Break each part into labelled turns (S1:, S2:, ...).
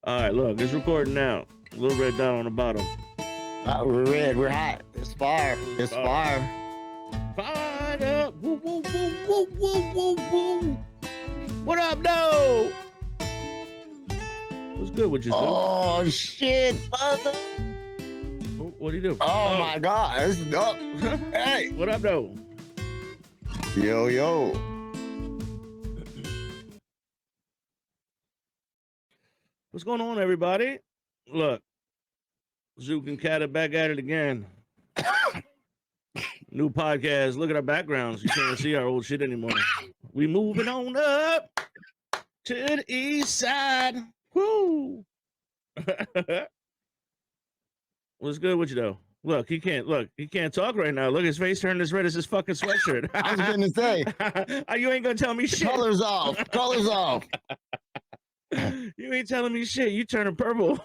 S1: All right, look, it's recording now. A little red dot on the bottom.
S2: We're red. We're hot. It's fire. It's fire.
S1: Fired up. Woo, woo, woo, woo, woo, woo, woo. What up, though? What's good with you, Zook?
S2: Oh, shit, mother.
S1: What do you do?
S2: Oh, my God. It's up. Hey.
S1: What up, though?
S2: Yo, yo.
S1: What's going on, everybody? Look, Zook and Cata back at it again. New podcast. Look at our backgrounds. You can't see our old shit anymore. We moving on up to the east side. Woo! What's good with you though? Look, he can't talk right now. Look, his face turned as red as his fucking sweatshirt.
S2: I was gonna say,
S1: you ain't gonna tell me shit.
S2: Colors off. Colors off.
S1: You ain't telling me shit. You turning purple.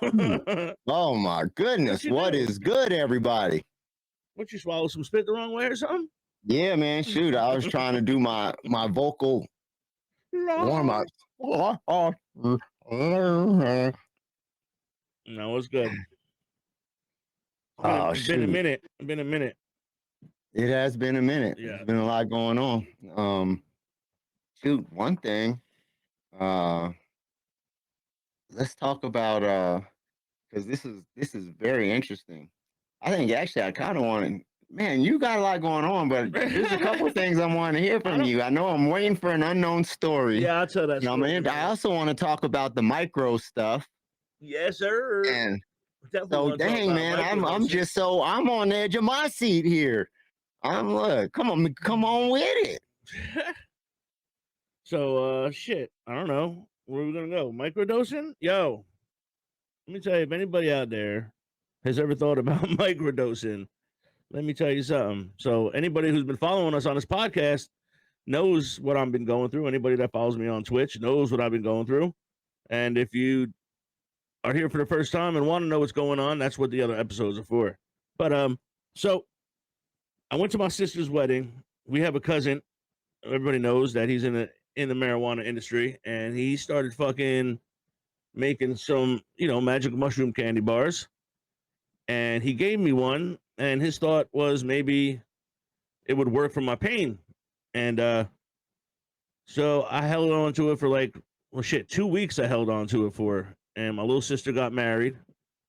S2: Oh my goodness. What is good, everybody?
S1: What, you swallow some spit the wrong way or something?
S2: Yeah, man. Shoot, I was trying to do my vocal warm up.
S1: No, it's good. It's been a minute. Been a minute.
S2: It has been a minute.
S1: Yeah.
S2: There's been a lot going on. Shoot, one thing. Let's talk about because this is very interesting. I think actually I kind of want to. Man, you got a lot going on, but there's a couple of things I want to hear from you. I know I'm waiting for an unknown story.
S1: Yeah, I'll tell that story.
S2: I mean, I also want to talk about the micro stuff.
S1: Yes, sir.
S2: And so, dang, man, I'm on the edge of my seat here. Come on with it.
S1: So, shit, I don't know. Where are we gonna go? Microdosing? Yo, let me tell you, if anybody out there has ever thought about microdosing, let me tell you something. So anybody who's been following us on this podcast knows what I've been going through. Anybody that follows me on Twitch knows what I've been going through. And if you are here for the first time and want to know what's going on, that's what the other episodes are for. But so I went to my sister's wedding. We have a cousin. Everybody knows that he's in the marijuana industry, and he started fucking making some, magic mushroom candy bars. And he gave me one, and his thought was maybe it would work for my pain. And so I held on to it for 2 weeks I held on to it for. And my little sister got married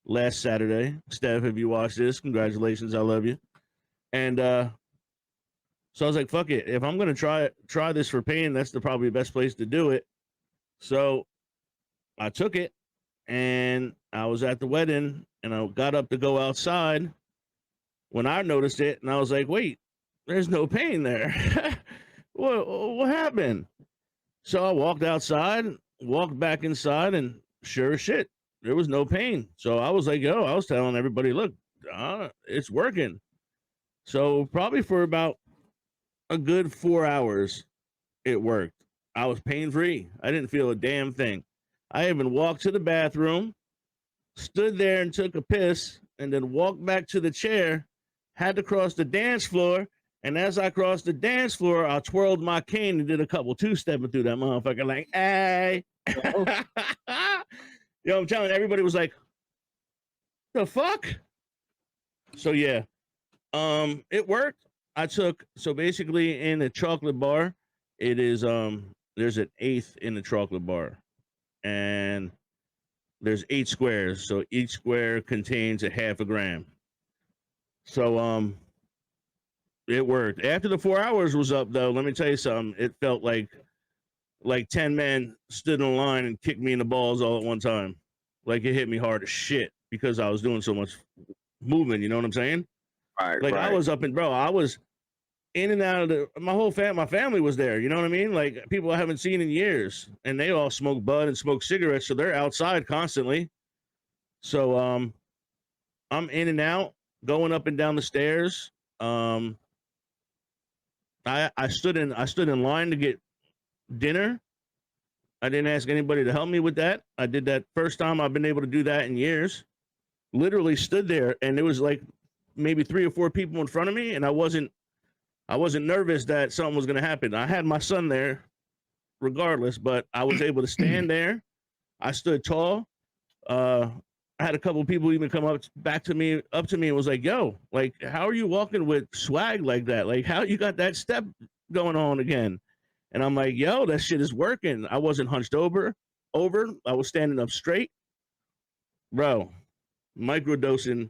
S1: last Saturday. Steph, if you watch this, congratulations, I love you. And so I was like, fuck it. If I'm going to try this for pain, that's probably the best place to do it. So I took it, and I was at the wedding, and I got up to go outside when I noticed it, and I was like, wait, there's no pain there. What happened? So I walked outside, walked back inside, and sure as shit, there was no pain. So I was like, I was telling everybody, look, it's working. So probably for about a good 4 hours, it worked. I was pain-free. I didn't feel a damn thing. I even walked to the bathroom, stood there and took a piss, and then walked back to the chair, had to cross the dance floor, and as I crossed the dance floor, I twirled my cane and did a couple two-stepping through that motherfucker like, hey. I'm telling you, everybody was like, the fuck? So, yeah, it worked. So basically in a chocolate bar, it is, there's an eighth in the chocolate bar, and there's 8 squares. So each square contains a half a gram. So, it worked. After the 4 hours was up, though, let me tell you something. It felt like 10 men stood in line and kicked me in the balls all at one time. Like, it hit me hard as shit because I was doing so much movement. You know what I'm saying?
S2: Right.
S1: Like,
S2: right.
S1: I was up and, bro, I was in and out of my whole my family was there. You know what I mean? Like, people I haven't seen in years, and they all smoke bud and smoke cigarettes. So they're outside constantly. So, I'm in and out, going up and down the stairs. I stood in line to get dinner. I didn't ask anybody to help me with that. I did that first time I've been able to do that in years. Literally stood there, and there was like maybe 3 or 4 people in front of me, and I wasn't nervous that something was going to happen. I had my son there regardless, but I was able to stand there. I stood tall. I had a couple of people even come up to me and was like, "Yo, like, how are you walking with swag like that? Like, how you got that step going on again?" And I'm like, "Yo, that shit is working. I wasn't hunched over. I was standing up straight, bro. Microdosing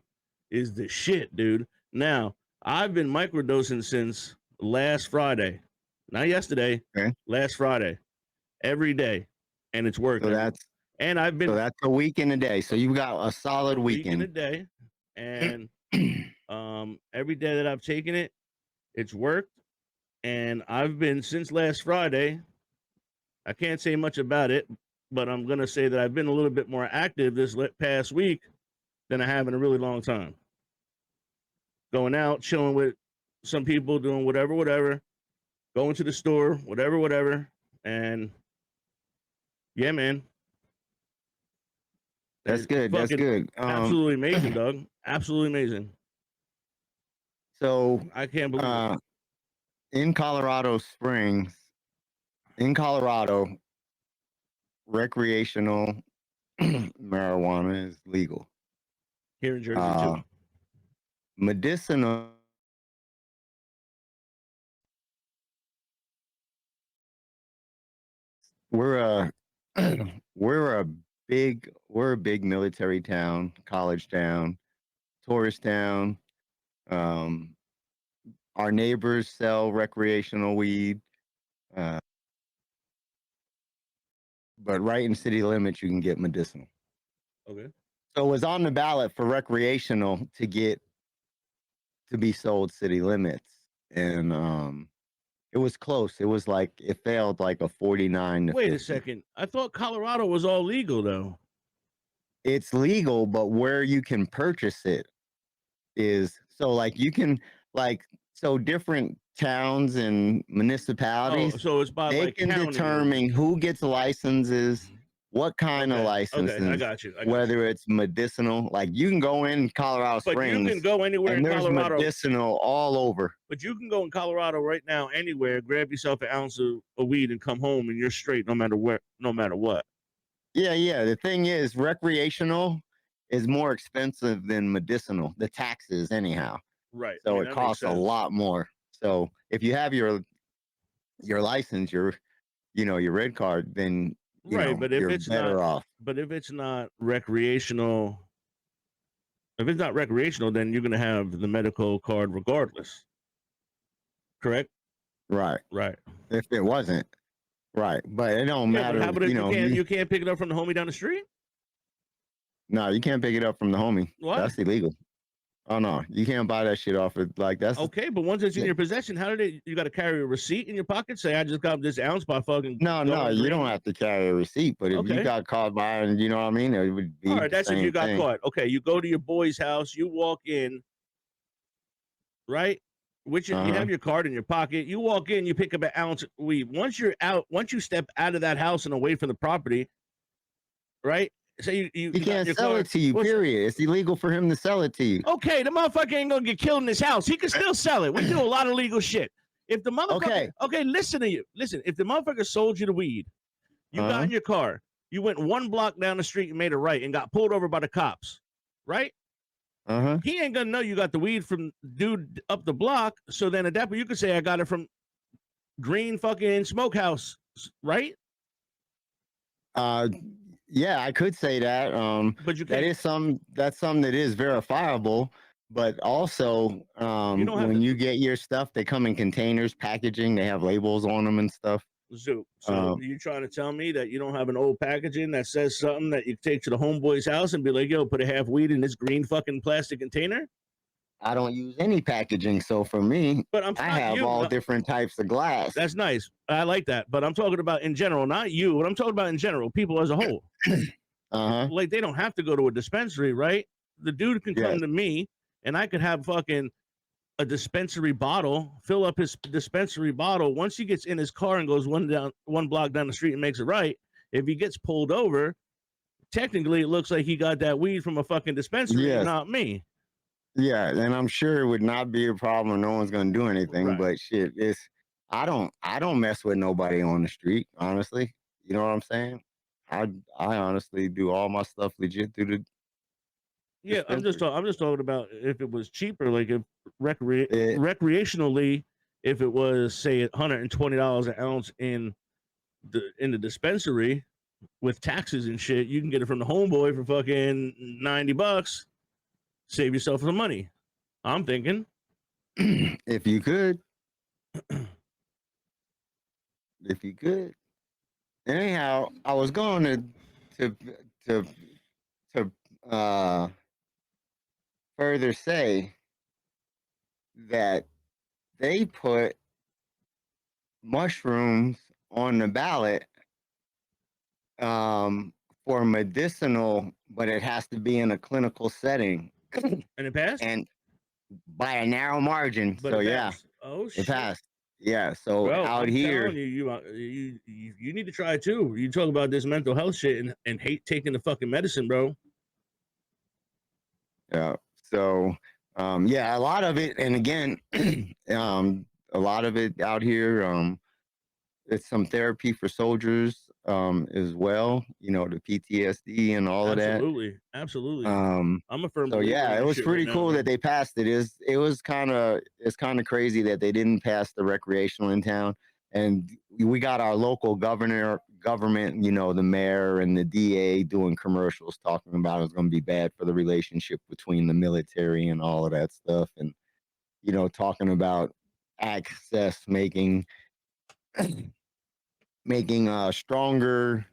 S1: is the shit, dude. Now, I've been microdosing since last Friday, not yesterday,
S2: Okay.
S1: last Friday, every day, and it's
S2: So
S1: working.
S2: that's
S1: And I've been
S2: a week and a day. So you've got a solid
S1: a week and a
S2: weekend.
S1: day, and every day that I've taken it, it's worked. And I've been since last Friday. I can't say much about it, but I'm gonna say that I've been a little bit more active this past week than I have in a really long time. Going out, chilling with some people, doing whatever, going to the store, whatever, and yeah, man,
S2: That's
S1: it's
S2: good. That's
S1: fucking
S2: good.
S1: absolutely amazing, dog. Absolutely amazing.
S2: So
S1: I can't believe it.
S2: in Colorado Springs, in Colorado, recreational marijuana is legal.
S1: Here in Jersey too.
S2: Medicinal we're a we're a big military town, college town, tourist town. Um, our neighbors sell recreational weed, uh, but right in city limits you can get medicinal.
S1: Okay.
S2: So it was on the ballot for recreational to be sold city limits, and it was close. It was like it failed like a 49 to
S1: Wait a
S2: 50.
S1: second. I thought Colorado was all legal though.
S2: It's legal, but where you can purchase it is so like you can like so different towns and
S1: Oh,
S2: municipalities,
S1: so it's by
S2: they
S1: like
S2: can
S1: county.
S2: determine who gets licenses, what kind of
S1: Okay. Okay. I
S2: licenses,
S1: got you. I got you.
S2: whether it's medicinal. Like you can go in Colorado
S1: But you can
S2: Springs
S1: go anywhere in
S2: and there's
S1: Colorado.
S2: medicinal all over.
S1: But you can go in Colorado right now, anywhere, grab yourself an ounce of weed and come home, and you're straight, no matter where, no matter what.
S2: Yeah, yeah. The thing is, recreational is more expensive than medicinal. The taxes, anyhow.
S1: Right. I
S2: So
S1: mean,
S2: it
S1: that makes
S2: costs a
S1: sense.
S2: lot more. So if you have your license, your red card, then
S1: Right.
S2: you're better off.
S1: But if it's not recreational, if it's not recreational, then you're gonna have the medical card regardless. Correct.
S2: Right.
S1: Right.
S2: If it wasn't. Right. But it don't
S1: Yeah, but how
S2: matter,
S1: about if you can't pick it up from the homie down the street?
S2: no, you can't pick it up from the homie.
S1: Why?
S2: That's illegal. Oh no, you can't buy that shit off it. Like that's
S1: Okay, but once it's in your possession, how did it? You got to carry a receipt in your pocket? Say, I just got this ounce by fucking
S2: no, no,
S1: going
S2: you
S1: green.
S2: don't have to carry a receipt. But if you
S1: Okay,
S2: got caught by, and you know what I mean, it would
S1: all
S2: be
S1: right.
S2: the
S1: That's if you
S2: same
S1: got
S2: thing.
S1: caught. Okay, you go to your boy's house. You walk in, right? Which you
S2: Uh-huh.
S1: have your card in your pocket. You walk in, you pick up an ounce of weed. Once you're out, once you step out of that house and away from the property, right? Say
S2: He
S1: you got in
S2: can't
S1: your
S2: sell
S1: car.
S2: it to you, period. It's illegal for him to sell it to you.
S1: Okay, the motherfucker ain't gonna get killed in his house. He can still sell it. We do a lot of legal shit. If the motherfucker,
S2: Okay.
S1: okay, listen to you. Listen, if the motherfucker sold you the weed, you got in your car, you went one block down the street and made a right and got pulled over by the cops, right? He ain't gonna know you got the weed from dude up the block. So then at that point, you could say I got it from Green fucking Smokehouse, right?
S2: Yeah, I could say that.
S1: But you
S2: That
S1: can't.
S2: is that's something that is verifiable. But also,
S1: You don't have
S2: when
S1: to.
S2: you get your stuff, they come in containers, packaging. They have labels on them and stuff.
S1: Zook. So you trying to tell me that you don't have an old packaging that says something that you take to the homeboy's house and be like, yo, put a half weed in this green fucking plastic container?
S2: I don't use any packaging, so for me,
S1: But I'm
S2: I
S1: not
S2: have
S1: you.
S2: all
S1: No,
S2: different types of glass.
S1: that's nice. I like that. But I'm talking about in general, not you. What I'm talking about in general, people as a whole. Like they don't have to go to a dispensary, right? The dude can come
S2: Yes.
S1: to me and I could have fucking a dispensary bottle, fill up his dispensary bottle. Once he gets in his car and goes one block down the street and makes it right, if he gets pulled over, technically it looks like he got that weed from a fucking dispensary,
S2: Yes.
S1: not me.
S2: Yeah, and I'm sure it would not be a problem. No one's gonna do anything.
S1: Right.
S2: But shit, I don't mess with nobody on the street. Honestly, you know what I'm saying? I honestly do all my stuff legit through the
S1: Yeah,
S2: dispensary.
S1: I'm just talking about if it was cheaper, like if
S2: It
S1: recreationally, if it was say $120 an ounce in the dispensary with taxes and shit, you can get it from the homeboy for fucking $90. Save yourself some money. I'm thinking.
S2: if you could, if you could. Anyhow, I was going to to to further say that they put mushrooms on the ballot um, for medicinal, but it has to be in a clinical setting
S1: And it passed?
S2: and by a narrow margin.
S1: But
S2: So
S1: it
S2: yeah,
S1: passed. Oh
S2: it
S1: shit.
S2: passed. Yeah. So
S1: Bro,
S2: out
S1: I'm telling
S2: here,
S1: you, you need to try it too. You talk about this mental health shit and hate taking the fucking medicine, bro.
S2: yeah. So yeah, a lot of it, and again, a lot of it out here. It's some therapy for soldiers as well. You know, the PTSD and all of that.
S1: Absolutely. Absolutely.
S2: Um,
S1: I'm a firm
S2: so
S1: believer in
S2: yeah, it
S1: that
S2: was
S1: shit right
S2: pretty
S1: now,
S2: cool
S1: bro.
S2: that they passed it. It was it's kind of crazy that they didn't pass the recreational in town, and we got our local government, you know, the mayor and the DA doing commercials talking about it's going to be bad for the relationship between the military and all of that stuff, and you know, talking about access making stronger,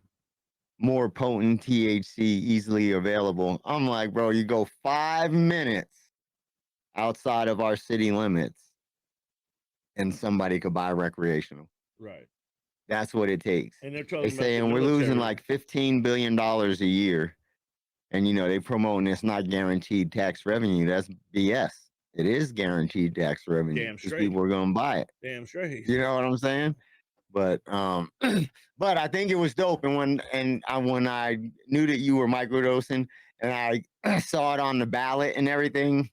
S2: more potent THC easily available. I'm like, bro, you go 5 minutes outside of our city limits and somebody could buy recreational.
S1: Right.
S2: That's what it takes.
S1: And they're
S2: They
S1: talking about
S2: say,
S1: the
S2: and we're losing
S1: military.
S2: like $15 billion a year. And, you know, they promoting it's not guaranteed tax revenue. That's BS. It is guaranteed tax revenue
S1: Damn
S2: because
S1: straight.
S2: people are going to buy it.
S1: Damn straight.
S2: You know what I'm saying? But but I think it was dope. And when I knew that you were microdosing and I saw it on the ballot and everything,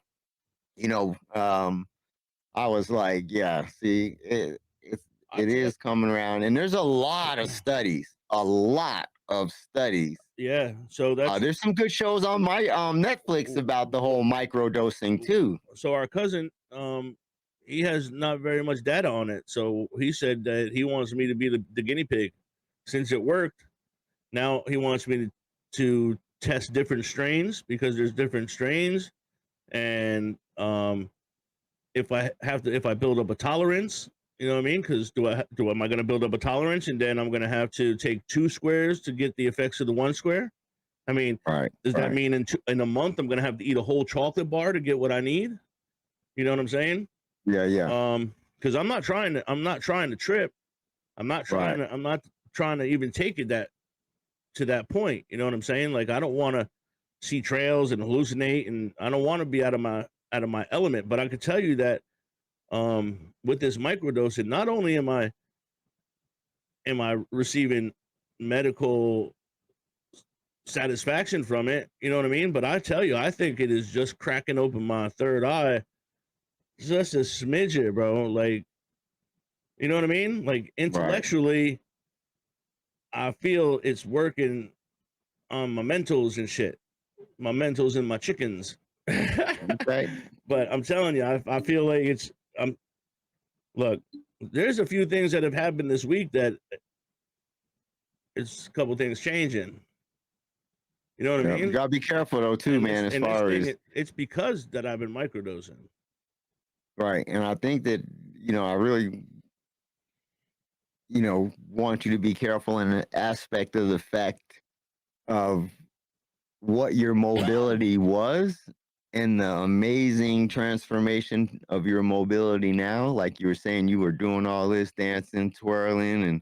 S2: you know, I was like, yeah, see,
S1: I
S2: it
S1: tell
S2: is coming around, and there's a lot of studies, a lot of studies.
S1: yeah. So that's
S2: There's some good shows on my Netflix about the whole microdosing too.
S1: so our cousin, he has not very much data on it. So he said that he wants me to be the guinea pig. Since it worked, now he wants me to test different strains because there's different strains. And if I build up a tolerance, you know what I mean? Because am I going to build up a tolerance and then I'm going to have to take 2 squares to get the effects of the 1 square? I mean,
S2: Right,
S1: does that
S2: right,
S1: mean in a month I'm going to have to eat a whole chocolate bar to get what I need? You know what I'm saying?
S2: yeah, yeah,
S1: Because I'm not trying to trip.
S2: right,
S1: I'm not trying to even take it that to that point. You know what I'm saying? Like I don't want to see trails and hallucinate, and I don't want to be out of my element. But I could tell you that with this microdosing, not only am I receiving medical satisfaction from it, you know what I mean? But I tell you, I think it is just cracking open my third eye, just a smidget, bro. Like, you know what I mean? Like
S2: right.
S1: intellectually, I feel it's working on my mentals and shit, my mentals and my chickens.
S2: Okay,
S1: But I'm telling you, I feel like I'm look. There's a few things that have happened this week that it's a couple things changing. You know what I
S2: yeah, you
S1: mean?
S2: gotta be careful though too, man. As
S1: And this
S2: far
S1: thing,
S2: as
S1: it's because that I've been microdosing.
S2: right, and I think that you know, I really want you to be careful in the aspect of the fact of what your mobility was and the amazing transformation of your mobility now. Like you were saying, you were doing all this dancing, twirling, and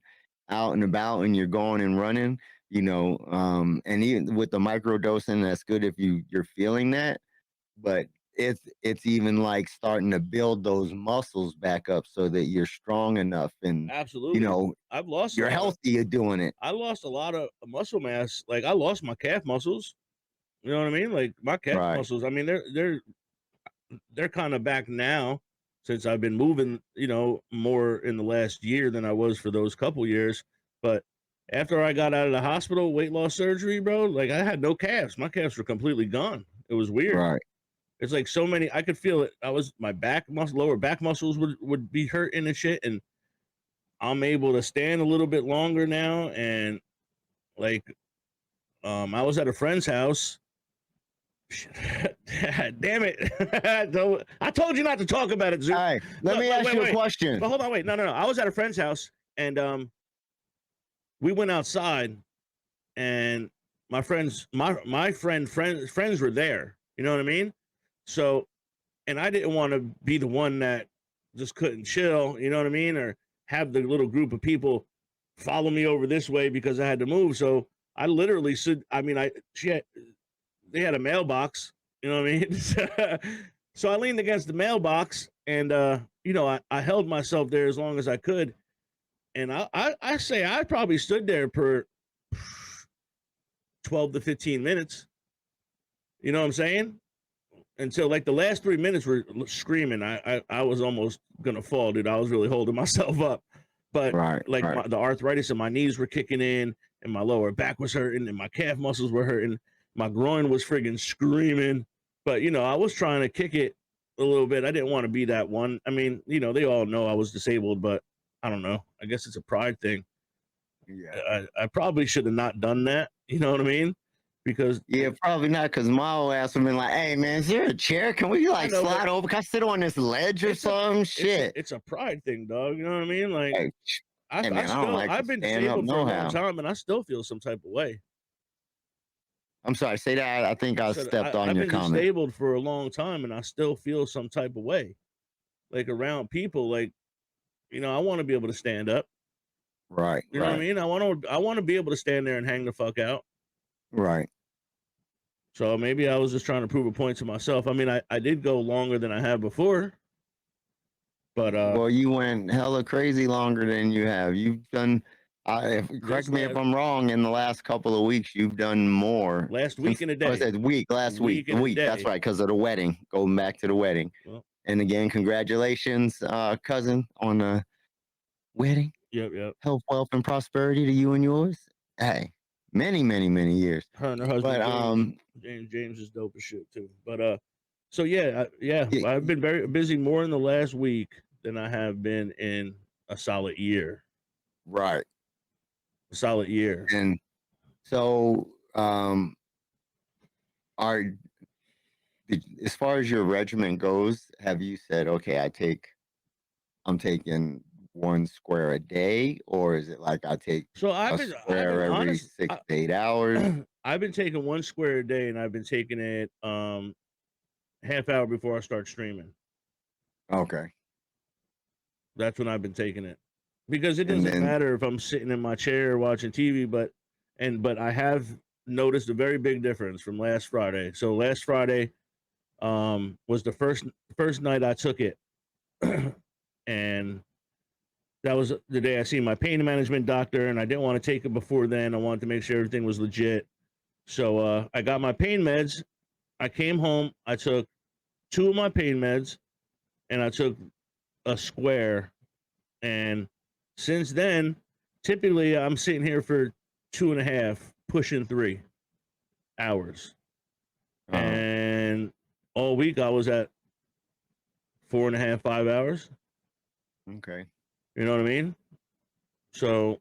S2: out and about, and you're going and running. And even with the microdosing, that's good if you're feeling that. But it's even like starting to build those muscles back up so that you're strong enough, and you
S1: Absolutely.
S2: know
S1: I've lost a
S2: you're
S1: lot of
S2: healthy at doing it.
S1: I lost a lot of muscle mass. Like I lost my calf muscles. You know what I mean? Like my calf
S2: Right.
S1: muscles. I mean, they're kind of back now since I've been moving, more in the last year than I was for those couple years. But after I got out of the hospital, weight loss surgery, bro, like I had no calves. My calves were completely gone. It was weird.
S2: Right.
S1: It's like so many, I could feel it. My back muscle, lower back muscles would be hurting and shit. And I'm able to stand a little bit longer now. And like, I was at a friend's house. Damn it. I told you not to talk about it, Zook.
S2: All right. Let me ask you a question.
S1: But hold on, wait. No. I was at a friend's house and we went outside and my friends were there. You know what I mean? So, and I didn't want to be the one that just couldn't chill, you know what I mean? Or have the little group of people follow me over this way because I had to move. So I literally said, I mean, they had a mailbox, you know what I mean? So I leaned against the mailbox and, you know, I held myself there as long as I could. And I say I probably stood there for 12 to 15 minutes. You know what I'm saying? Until like the last 3 minutes were screaming. I was almost gonna fall, dude. I was really holding myself up. But
S2: Right.
S1: the arthritis in my knees were kicking in, and my lower back was hurting, and my calf muscles were hurting. My groin was friggin' screaming. But you know, I was trying to kick it a little bit. I didn't want to be that one. I mean, you know, they all know I was disabled, but I don't know. I guess it's a pride thing.
S2: Yeah.
S1: I probably should have not done that. You know what I mean? Because
S2: Yeah, probably not, because my old ass would have been like, hey, man, is there a chair? Can we like
S1: know,
S2: slide over? Can I sit on this ledge or some shit?
S1: it's a pride thing, dog. You know what I mean? Like
S2: Like, hey, man, I don't like to
S1: I've been
S2: stand up
S1: disabled for a
S2: no
S1: long
S2: how.
S1: time, and I still feel some type of way.
S2: I'm sorry, say that. I think I
S1: Said
S2: stepped on
S1: I've
S2: your
S1: been
S2: comment.
S1: disabled for a long time, and I still feel some type of way. Like around people, like you know, I want to be able to stand up.
S2: Right,
S1: You know what I
S2: right,
S1: mean? I want to be able to stand there and hang the fuck out.
S2: right.
S1: So maybe I was just trying to prove a point to myself. I mean, I did go longer than I have before, but
S2: Well, you went hella crazy longer than you have. You've done, correct
S1: this
S2: me if I'm wrong, in the last couple of weeks, you've done more.
S1: last week
S2: Since,
S1: and a
S2: oh, I
S1: day,
S2: said last week,
S1: and a
S2: that's
S1: day.
S2: right, because of the wedding, going back to the wedding.
S1: Well,
S2: And again, congratulations, cousin, on the wedding.
S1: yep.
S2: Health, wealth, and prosperity to you and yours. Hey, many, many, many years.
S1: Her and her
S2: But
S1: husband James is dope as shit too. But so yeah,
S2: yeah,
S1: I've been very busy more in the last week than I have been in a solid year.
S2: right.
S1: A solid year.
S2: And so, are as far as your regimen goes, have you said, okay, I'm taking 1 square a day, or is it like I take
S1: So
S2: a
S1: I've been
S2: square every
S1: honest.
S2: 6 to 8 hours?
S1: I've been taking 1 square a day, and I've been taking it half hour before I start streaming.
S2: Okay.
S1: That's when I've been taking it because it
S2: And
S1: doesn't
S2: then,
S1: matter if I'm sitting in my chair watching TV, but I have noticed a very big difference from last Friday. So last Friday was the first night I took it, and that was the day I seen my pain management doctor, and I didn't want to take it before then. I wanted to make sure everything was legit. So I got my pain meds. I came home. I took 2 of my pain meds, and I took a square. And since then, typically I'm sitting here for 2.5, pushing 3 hours.
S2: uh,
S1: And all week I was at 4.5, 5 hours.
S2: okay.
S1: You know what I mean? So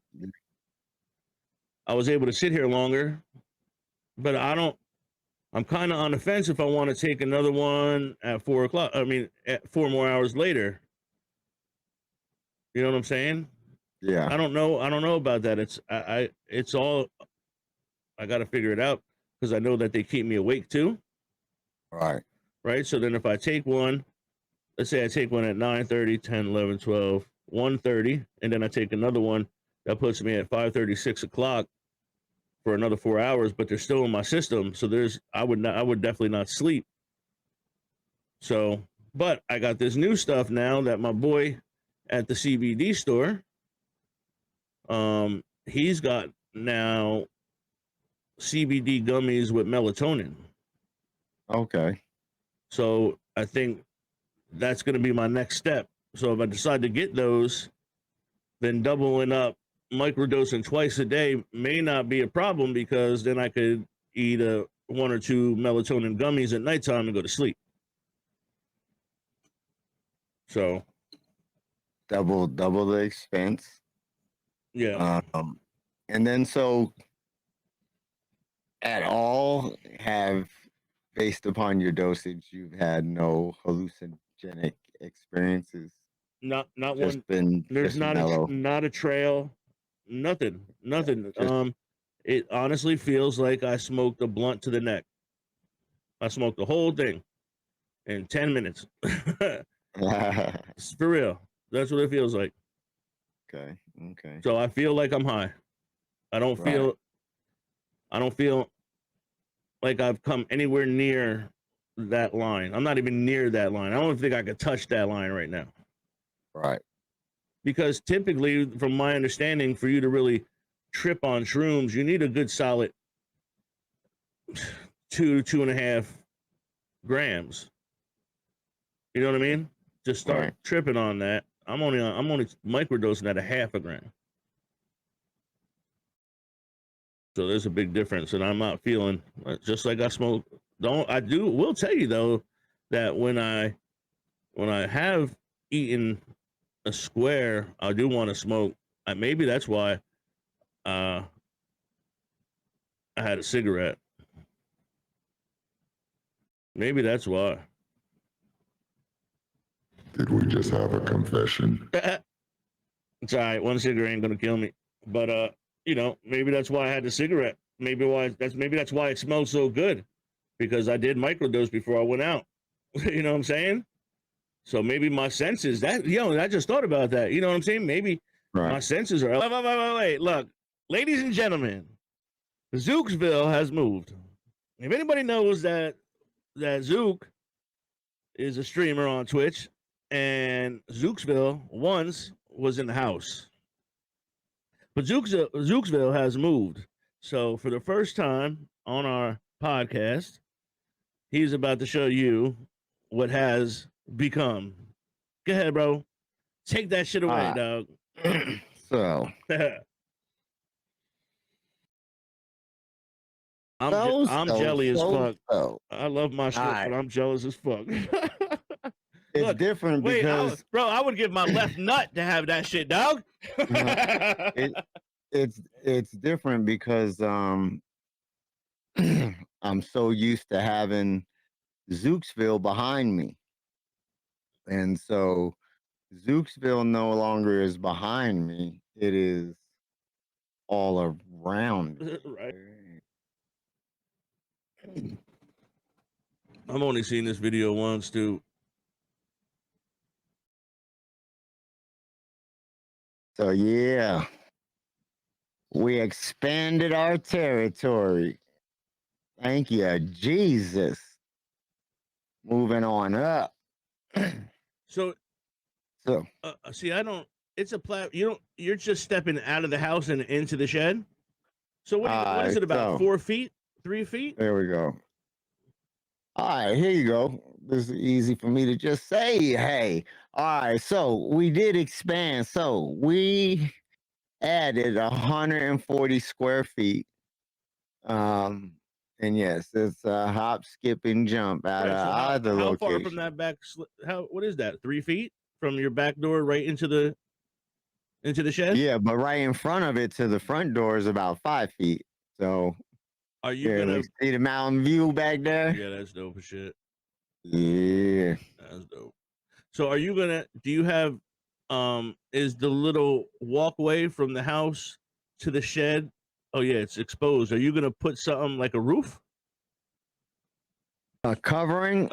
S1: I was able to sit here longer, but I'm kind of on the fence if I want to take another one at 4 o'clock. I mean, at 4 more hours later. You know what I'm saying?
S2: Yeah.
S1: I don't know about that. It's all I got to figure it out because I know that they keep me awake too.
S2: Right.
S1: Right. So then if I take one, let's say I take one at 9:30, 10, 11, 12, 1:30, and then I take another one that puts me at 5:30, 6 o'clock for another 4 hours, but they're still in my system. So I would definitely not sleep. So, but I got this new stuff now that my boy at the CBD store, he's got now CBD gummies with melatonin.
S2: Okay.
S1: So I think that's going to be my next step. So if I decide to get those, then doubling up microdosing twice a day may not be a problem because then I could eat one or two melatonin gummies at nighttime and go to sleep. So
S2: double the expense.
S1: yeah.
S2: And then so at all have, based upon your dosage, you've had no hallucinogenic experiences.
S1: Not
S2: Just
S1: one.
S2: been
S1: There's
S2: just mellow.
S1: not a trail. Nothing.
S2: Just,
S1: It honestly feels like I smoked a blunt to the neck. I smoked the whole thing in 10 minutes. For real. That's what it feels like.
S2: okay.
S1: So I feel like I'm high. I don't feel like I've come anywhere near that line. I'm not even near that line. I don't think I could touch that line right now.
S2: Right.
S1: Because typically, from my understanding, for you to really trip on shrooms, you need a good solid 2.5 grams. You know what I mean? To start tripping on that, I'm only microdosing at a half a gram. So there's a big difference, and I'm not feeling just like I smoke. Will tell you though that when I have eaten a square, I do want to smoke. Maybe that's why I had a cigarette. Maybe that's why.
S3: Did we just have a confession?
S1: It's all right. One cigarette ain't gonna kill me. But maybe that's why I had the cigarette. Maybe that's why it smells so good, because I did microdose before I went out. You know what I'm saying? So maybe my senses I just thought about that. You know what I'm saying? Maybe my senses are. Wait, look, ladies and gentlemen, Zooksville has moved. If anybody knows that Zook is a streamer on Twitch, and Zooksville once was in the house. But Zooksville has moved. So for the first time on our podcast, he's about to show you what has become. Go ahead, bro. Take that shit away, dog.
S2: So
S1: I'm jelly as fuck. I love my shit,
S2: right.
S1: but I'm jealous as fuck.
S2: It's
S1: Look,
S2: different because
S1: I would give my left nut to have that shit, dog.
S2: It's different because I'm so used to having Zooksville behind me, and so Zooksville no longer is behind me; it is all around.
S1: Right. I've only seen this video once, too.
S2: So yeah, we expanded our territory. Thank you, Jesus. Moving on up.
S1: So see, I don't. It's a You're just stepping out of the house and into the shed. So what is it about? 4 feet? 3 feet?
S2: There we go. All right, here you go. This is easy for me to just say, hey. All right, so we did expand. So we added 140 square feet. And yes, it's a hop, skip, and jump out of either
S1: how
S2: location.
S1: far from that back? What is that? 3 feet from your back door right into the shed?
S2: Yeah, but right in front of it to the front door is about 5 feet. So
S1: are you gonna
S2: see the mountain view back there?
S1: Yeah, that's dope as shit.
S2: Yeah,
S1: that's dope. So are you gonna? Do you have? Is the little walkway from the house to the shed? Oh yeah, it's exposed. Are you gonna put something like a roof?
S2: A covering?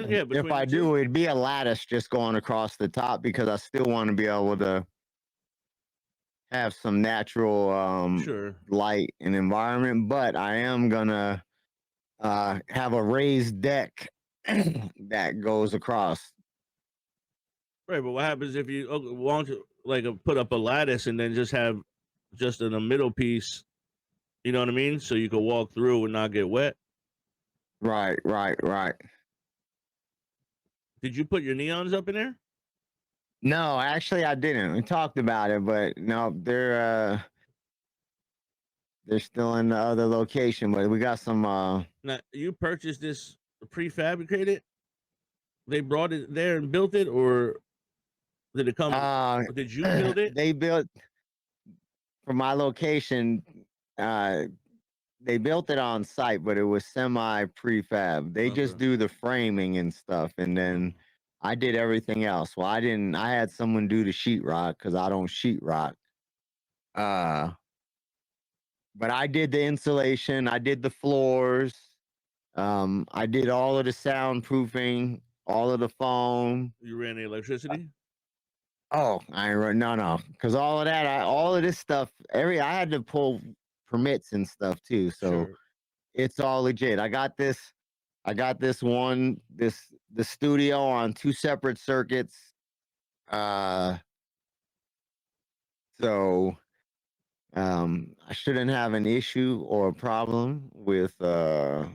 S1: Yeah.
S2: If I do, it'd be a lattice just going across the top because I still want to be able to have some natural light and environment. But I am gonna have a raised deck that goes across.
S1: Right, but what happens if you want to put up a lattice and then just have just in a middle piece? You know what I mean? So you can walk through and not get wet.
S2: Right.
S1: Did you put your neons up in there?
S2: No, actually, I didn't. We talked about it, but no, they're still in the other location. But we got some.
S1: Now, you purchased this prefabricated? They brought it there and built it, or did it come? Did you build it?
S2: They built for my location. Uh, they built it on site, but it was semi prefab. They just
S1: Okay.
S2: do the framing and stuff, and then I did everything else. Well, I didn't. I had someone do the sheetrock because I don't sheetrock. Uh, but I did the insulation. I did the floors. I did all of the soundproofing, all of the foam.
S1: You ran the electricity?
S2: Oh, no, because all of that, all of this stuff, I had to pull permits and stuff too. So
S1: Sure.
S2: it's all legit. I got the studio on two separate circuits. Uh, so I shouldn't have an issue or a problem with the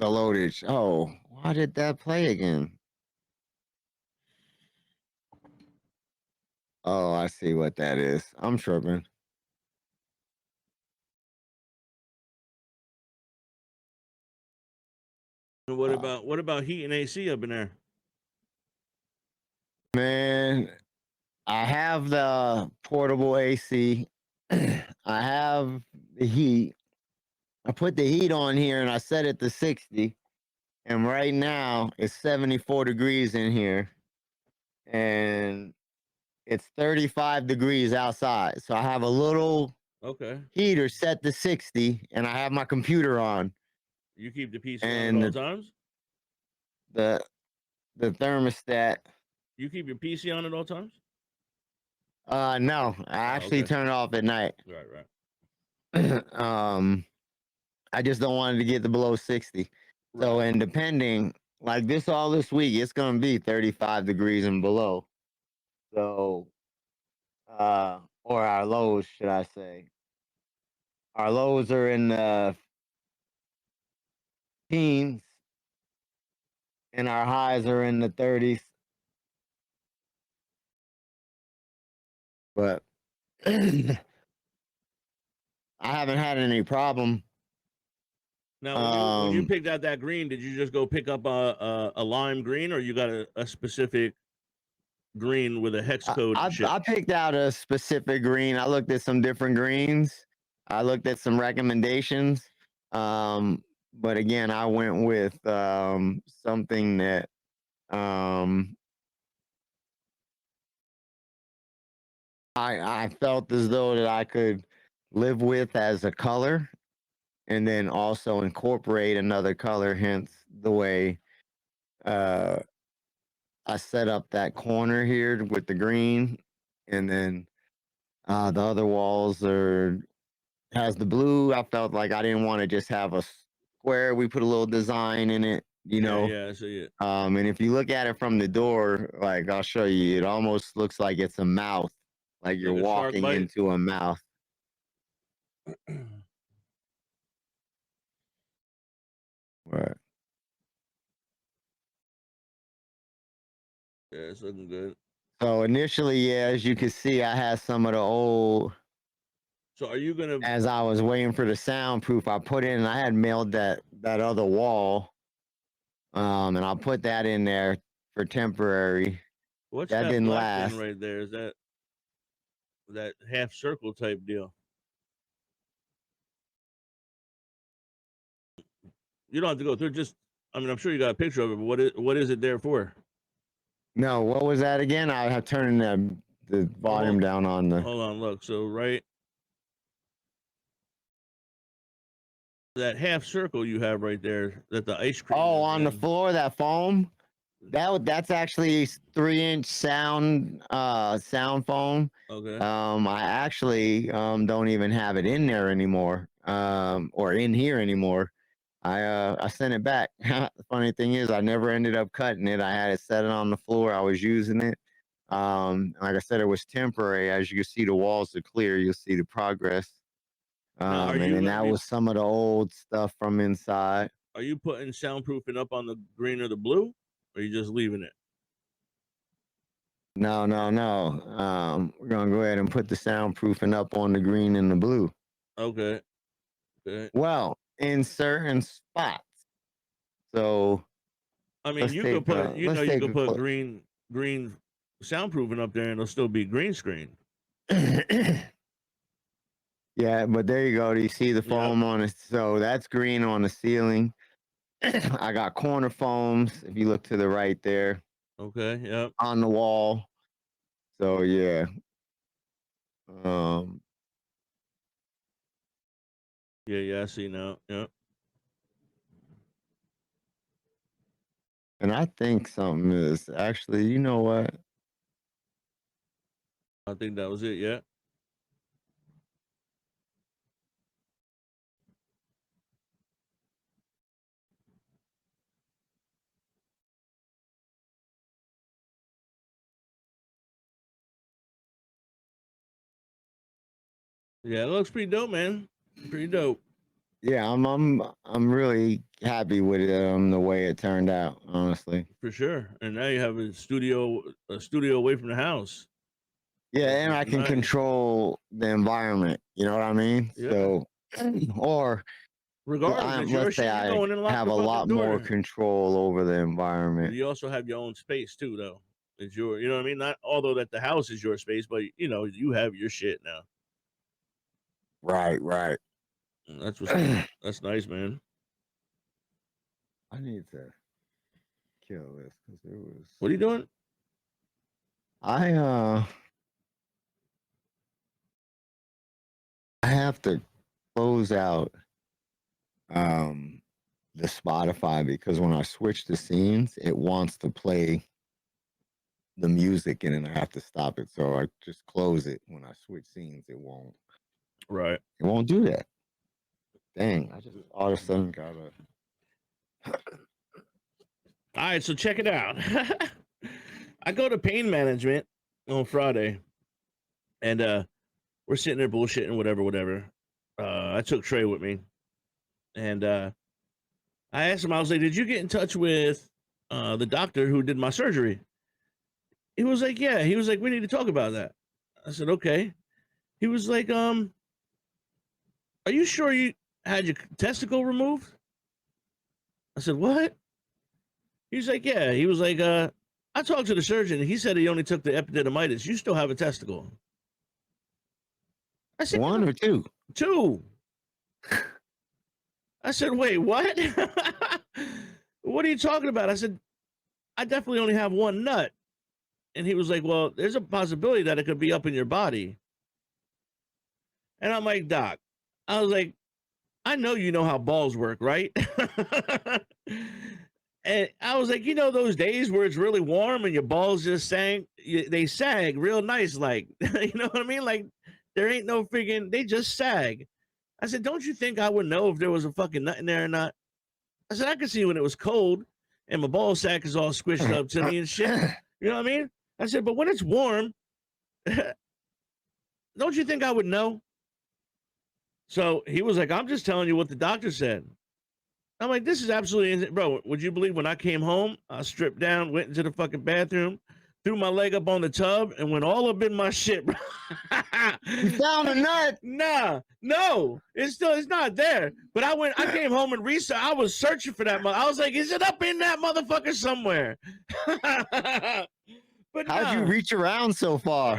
S2: loadage. Oh, why did that play again? Oh, I see what that is. I'm tripping.
S1: And what about heat and AC up in there?
S2: Man, I have the portable AC. I have the heat. I put the heat on here and I set it to 60. And right now it's 74 degrees in here. And it's 35 degrees outside. So I have a little
S1: Okay.
S2: heater set to 60 and I have my computer on.
S1: You keep the PC on at
S2: And
S1: all times?
S2: the the thermostat.
S1: You keep your PC on at all times?
S2: No, I
S1: Oh,
S2: actually
S1: okay.
S2: turn it off at night.
S1: Right.
S2: I just don't want it to get to below 60. So,
S1: Right.
S2: and depending, like all this week, it's gonna be 35 degrees and below. So, or our lows, should I say? Our lows are in the teens, and our highs are in the 30s. But I haven't had any problem.
S1: Now, when you picked out that green, did you just go pick up a lime green, or you got a specific green with a hex code and shit?
S2: I picked out a specific green. I looked at some different greens. I looked at some recommendations. But again, I went with something that I felt as though that I could live with as a color and then also incorporate another color, hence the way uh I set up that corner here with the green, and then the other walls has the blue. I felt like I didn't want to just have a square. We put a little design in it, you know.
S1: Yeah, I see it.
S2: And if you look at it from the door, like I'll show you, it almost looks like it's a mouth, like you're
S1: Like a shark
S2: walking
S1: bite.
S2: into a mouth. Right.
S1: Yeah, it's looking good.
S2: So initially, yeah, as you can see, I had some of the old.
S1: So are you gonna?
S2: As I was waiting for the soundproof, I put in. I had mailed that other wall, and I'll put that in there for temporary.
S1: What's
S2: That
S1: that
S2: didn't
S1: black thing
S2: last.
S1: right there? Is that half circle type deal? You don't have to go through. Just, I mean, I'm sure you got a picture of it, but what is it there for?
S2: No, what was that again? I have turned the volume down on the.
S1: Hold on, look. So right, that half circle you have right there, that the ice cream.
S2: Oh,
S1: is
S2: on the
S1: in.
S2: floor, that foam. That's actually 3-inch sound foam.
S1: Okay.
S2: I actually don't even have it in there anymore. Or in here anymore. I sent it back. The funny thing is I never ended up cutting it. I had it set it on the floor. I was using it. Like I said, it was temporary. As you can see, the walls are clear. You'll see the progress.
S1: Now, are
S2: And
S1: you
S2: then
S1: gonna
S2: that
S1: be?
S2: was some of the old stuff from inside.
S1: Are you putting soundproofing up on the green or the blue, or are you just leaving it?
S2: No, no, no. We're gonna go ahead and put the soundproofing up on the green and the blue.
S1: Okay. Okay.
S2: Well, in certain spots. So
S1: I mean,
S2: let's
S1: you could
S2: take
S1: put,
S2: let's
S1: you
S2: take
S1: could
S2: a
S1: put green soundproofing up there, and it'll still be green screen.
S2: yeah, but there you go. Do you see the
S1: Yep.
S2: foam on it? So that's green on the ceiling. I got corner foams. If you look to the right there
S1: Okay. Yep.
S2: on the wall. So yeah. Um,
S1: Yeah. Yeah. I see now. Yep.
S2: and I think something is actually, you know what?
S1: I think that was it. Yeah. Yeah. It looks pretty dope, man. Pretty dope.
S2: Yeah, I'm really happy with it, the way it turned out, honestly.
S1: For sure. And now you have a studio away from the house.
S2: Yeah,
S1: Which
S2: and
S1: is
S2: I can
S1: nice.
S2: control the environment. You know what I mean?
S1: Yeah.
S2: So, or
S1: Regardless, it's your
S2: let's say
S1: shit. You go
S2: I
S1: in and lock
S2: have
S1: the
S2: a
S1: fucking
S2: lot more
S1: door.
S2: control over the environment.
S1: You also have your own space too, though. It's your, you know what I mean? Not although that the house is your space, but you know, you have your shit now.
S2: Right, right.
S1: That's what's that's nice, man.
S2: I need to kill this because it was.
S1: What are you doing?
S2: I have to close out the Spotify because when I switch the scenes, it wants to play the music and then I have to stop it. So I just close it. When I switch scenes, it won't.
S1: Right.
S2: It won't do that. Dang! I just all of a sudden got a.
S1: All right, so check it out. I go to pain management on Friday, and we're sitting there bullshitting, whatever. I took Trey with me, and I asked him. I was like, "Did you get in touch with the doctor who did my surgery?" He was like, "Yeah." He was like, "We need to talk about that." I said, "Okay." He was like, "Are you sure you had your testicle removed?" I said, "What?" He's like, "Yeah." He was like, "I talked to the surgeon. And he said he only took the epididymitis. You still have a testicle." I said,
S2: One or two?
S1: "Two." I said, "Wait, what?" What are you talking about? I said, "I definitely only have one nut." And he was like, "Well, there's a possibility that it could be up in your body." And I'm like, "Doc," I was like, "I know you know how balls work, right?" And I was like, "You know those days where it's really warm and your balls just they sag real nice, like," you know what I mean? Like, there ain't no freaking, they just sag. I said, "Don't you think I would know if there was a fucking nut in there or not?" I said, "I could see when it was cold and my ball sack is all squished up to me and shit." You know what I mean? I said, "But when it's warm, don't you think I would know?" So he was like, "I'm just telling you what the doctor said." I'm like, "This is absolutely insane." Bro, would you believe when I came home, I stripped down, went into the fucking bathroom, threw my leg up on the tub, and went all up in my shit, bro.
S2: You found a nut?
S1: Nah, no, it's not there. But I came home and researched. I was searching for that. I was like, "Is it up in that motherfucker somewhere?" But
S2: How'd you reach around so far?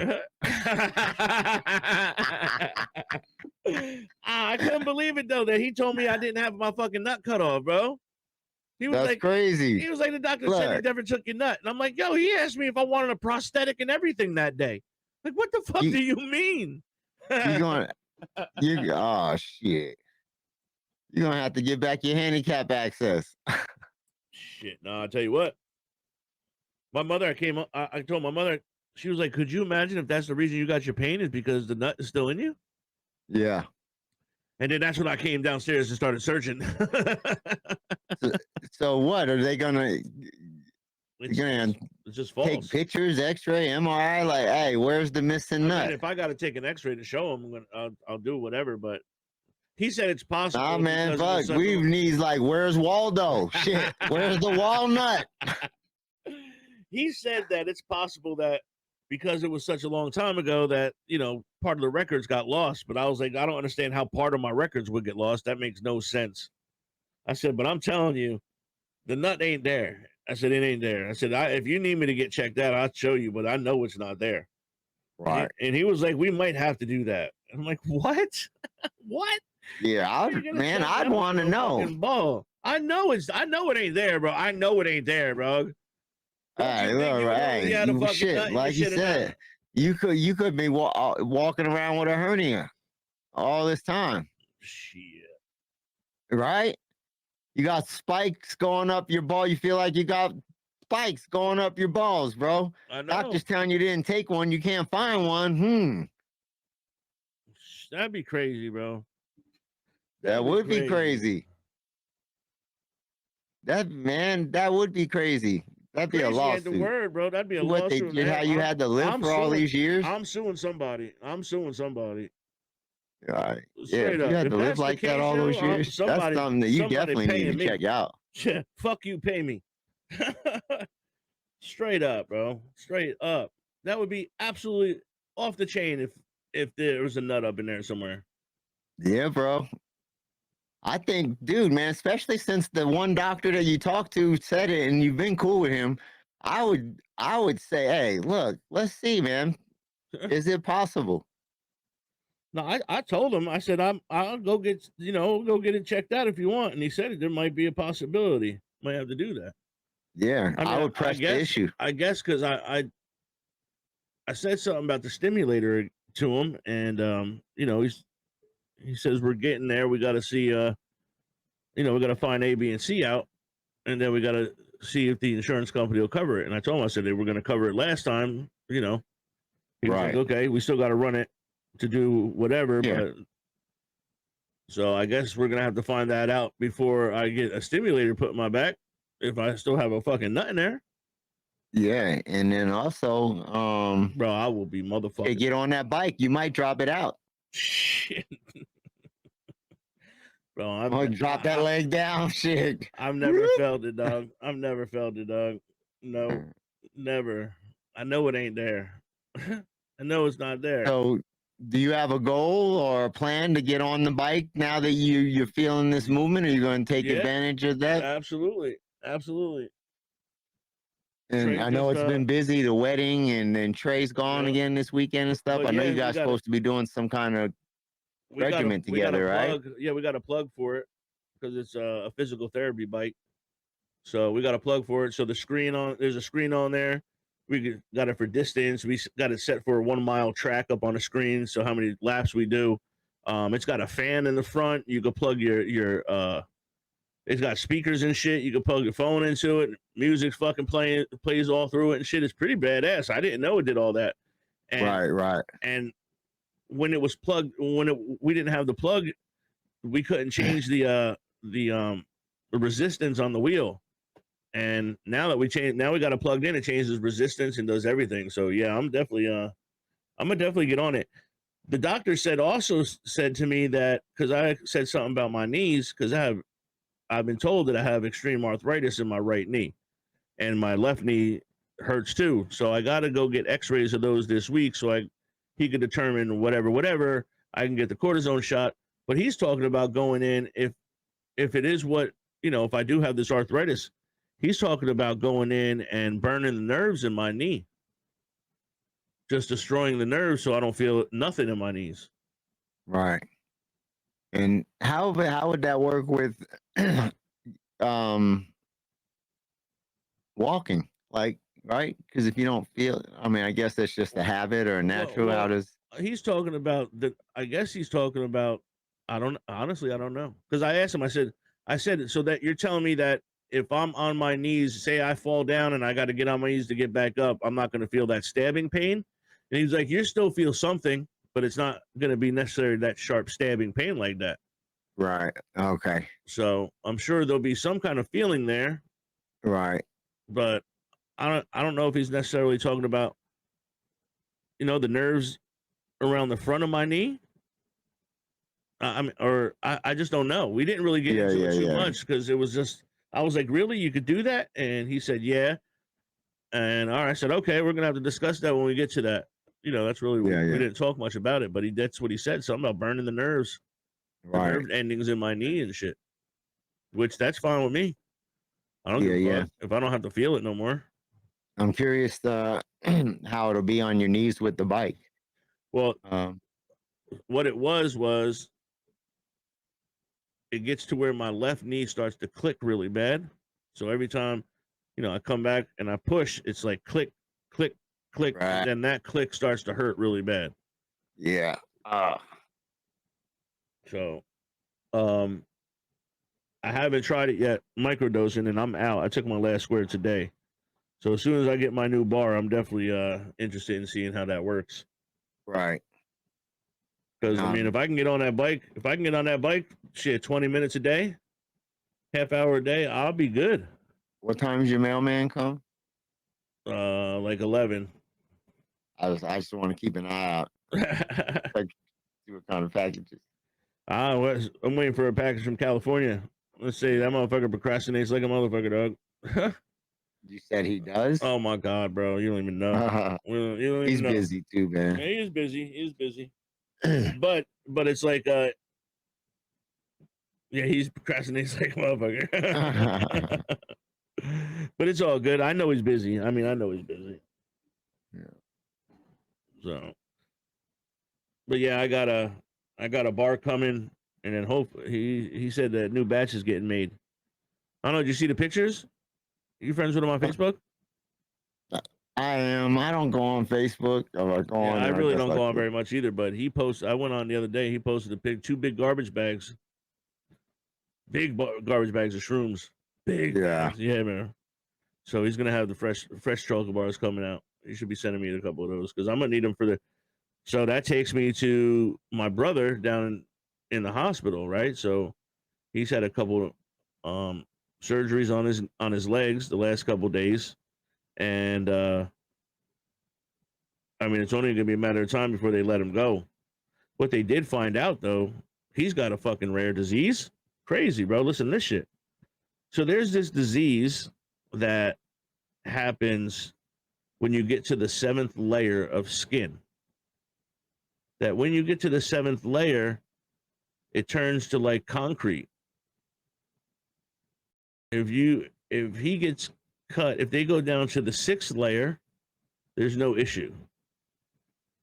S1: I couldn't believe it though that he told me I didn't have my fucking nut cut off, bro. He was
S2: That's
S1: like,
S2: crazy.
S1: the doctor said he
S2: Look,
S1: never took your nut, and I'm like, "Yo, he asked me if I wanted a prosthetic and everything that day." Like, what the fuck
S2: You-
S1: do you mean?
S2: you going? Oh shit! You're gonna have to get back your handicap access.
S1: Shit, no, I'll tell you what. My mother, I told my mother, she was like, "Could you imagine if that's the reason you got your pain is because the nut is still in you?"
S2: Yeah.
S1: And then that's when I came downstairs and started searching.
S2: So what are they gonna?
S1: It's,
S2: You're gonna
S1: it's just
S2: take
S1: false.
S2: pictures, X-ray, MRI? Like, hey, where's the missing
S1: I
S2: nut?
S1: mean, if I got to take an X-ray to show him, I'll do whatever. But he said it's possible.
S2: Nah, man,
S1: because of the
S2: fuck. We needs like, where's Waldo? Shit, where's the walnut?
S1: He said that it's possible that because it was such a long time ago that, you know, part of the records got lost. But I was like, I don't understand how part of my records would get lost. That makes no sense. I said, but I'm telling you, the nut ain't there. I said, it ain't there. I said, if you need me to get checked out, I'll show you, but I know it's not there.
S2: Right.
S1: And he was like, we might have to do that. And I'm like, what? What?
S2: Yeah, I'd want to know.
S1: Ball. I know it ain't there, bro. I know it ain't there, bro.
S2: Hey, shit, like you said, you could be walking around with a hernia all this time.
S1: Shit.
S2: Right? You got spikes going up your ball. You feel like you got spikes going up your balls, bro.
S1: I know.
S2: Doctor's telling you didn't take one. You can't find one.
S1: That'd be crazy, bro.
S2: That would be crazy. That would be crazy. That'd be a lawsuit.
S1: The word, bro. That'd be a lawsuit.
S2: How you had to live for all these years?
S1: I'm suing somebody.
S2: Right. Yeah, if you had to live like that all those years, that's something that you definitely need to check out.
S1: Fuck you, pay me. Straight up, bro. Straight up. That would be absolutely off the chain if there was a nut up in there somewhere.
S2: Yeah, bro. I think, dude, man, especially since the one doctor that you talked to said it and you've been cool with him, I would say, hey, look, let's see, man. Is it possible?
S1: No, I told him, I said, I'll go get it checked out if you want. And he said there might be a possibility. Might have to do that.
S2: Yeah, I would press the issue.
S1: I guess because I said something about the stimulator to him, and you know, he says we're getting there. We got to see, we got to find A, B, and C out, and then we got to see if the insurance company will cover it. And I told him, I said they were going to cover it last time. You know, he was like, okay, we still got to run it to do whatever.
S2: Yeah.
S1: But so I guess we're gonna have to find that out before I get a stimulator put in my back. If I still have a fucking nut in there.
S2: Yeah, and then also,
S1: bro, I will be motherfucking.
S2: Hey, get on that bike. You might drop it out.
S1: Shit. Bro,
S2: I'm drop that leg down. Shit.
S1: I've never felt it, dog. I've never felt it, dog. No, never. I know it ain't there. I know it's not there.
S2: So, do you have a goal or a plan to get on the bike now that you're feeling this movement? Are you going to take advantage of that?
S1: Absolutely.
S2: And I know it's been busy, the wedding, and then Trey's gone again this weekend and stuff. I know you guys supposed to be doing some kind of regiment together, right?
S1: Yeah, we got a plug for it because it's a physical therapy bike. So we got a plug for it. So there's a screen on there. We got it for distance. We got it set for a 1 mile track up on the screen. So how many laps we do. It's got a fan in the front. You can plug your it's got speakers and shit. You can plug your phone into it. Music's fucking plays all through it and shit. It's pretty badass. I didn't know it did all that. And,
S2: right.
S1: And when it was plugged, we didn't have the plug, we couldn't change the resistance on the wheel. And now that we got it plugged in, it changes resistance and does everything. So yeah, I'm gonna definitely get on it. The doctor said to me that, because I said something about my knees, because I've been told that I have extreme arthritis in my right knee, and my left knee hurts too. So I got to go get X-rays of those this week, so he could determine whatever. I can get the cortisone shot. But he's talking about going in if it is if I do have this arthritis. He's talking about going in and burning the nerves in my knee, just destroying the nerves so I don't feel nothing in my knees.
S2: Right. And how would that work with walking? Like, right? Because if you don't feel, I mean, I guess that's just a habit or a natural. How does
S1: he's talking about the? I guess he's talking about. I don't know, because I asked him. I said so that you're telling me that if I'm on my knees, say I fall down and I got to get on my knees to get back up, I'm not going to feel that stabbing pain. And he's like, you still feel something, but it's not going to be necessarily that sharp stabbing pain like that.
S2: Right. Okay.
S1: So I'm sure there'll be some kind of feeling there.
S2: Right.
S1: But I don't know if he's necessarily talking about, the nerves around the front of my knee. I just don't know. We didn't really get into it too much because it was just, I was like, really? You could do that? And he said, yeah. And all right, I said, okay, we're gonna have to discuss that when we get to that. You know, that's really we didn't talk much about it, but that's what he said. Something about burning the nerves, the nerve endings in my knee and shit. Which that's fine with me. I don't give a fuck if I don't have to feel it no more.
S2: I'm curious how it'll be on your knees with the bike.
S1: Well, what it was it gets to where my left knee starts to click really bad. So every time, you know, I come back and I push, it's like click, click, click, and then that click starts to hurt really bad.
S2: Yeah.
S1: So, I haven't tried it yet, microdosing, and I'm out. I took my last square today. So as soon as I get my new bar, I'm definitely interested in seeing how that works.
S2: Right.
S1: Because I mean, if I can get on that bike, shit, 20 minutes a day, half hour a day, I'll be good.
S2: What time does your mailman come?
S1: Like 11.
S2: I just want to keep an eye out. Like, see what kind of packages.
S1: I'm waiting for a package from California. Let's see, that motherfucker procrastinates like a motherfucker, dog.
S2: You said he does?
S1: Oh my god, bro, you don't even know.
S2: He's busy too, man.
S1: Yeah, he is busy. He is busy. but it's like, yeah, he's procrastinates like a motherfucker. But it's all good. I know he's busy. I mean, I know he's busy.
S2: Yeah.
S1: So, but yeah, I got a bar coming, and then hopefully he said that new batch is getting made. I don't know. Did you see the pictures? Are you friends with him on Facebook?
S2: I am. I don't go on Facebook.
S1: I really don't go on very much either. But he posted. I went on the other day. He posted two big garbage bags. Garbage bags of shrooms. Big bags. Yeah, man. So he's gonna have the fresh chocolate bars coming out. He should be sending me a couple of those because I'm gonna need them for the. So that takes me to my brother down in the hospital, right? So he's had a couple surgeries on his legs the last couple of days, and I mean it's only gonna be a matter of time before they let him go. What they did find out though, he's got a fucking rare disease. Crazy, bro. Listen to this shit. So there's this disease that happens when you get to the 7th layer of skin. That when you get to the 7th layer, it turns to like concrete. If he gets cut, if they go down to the 6th layer, there's no issue.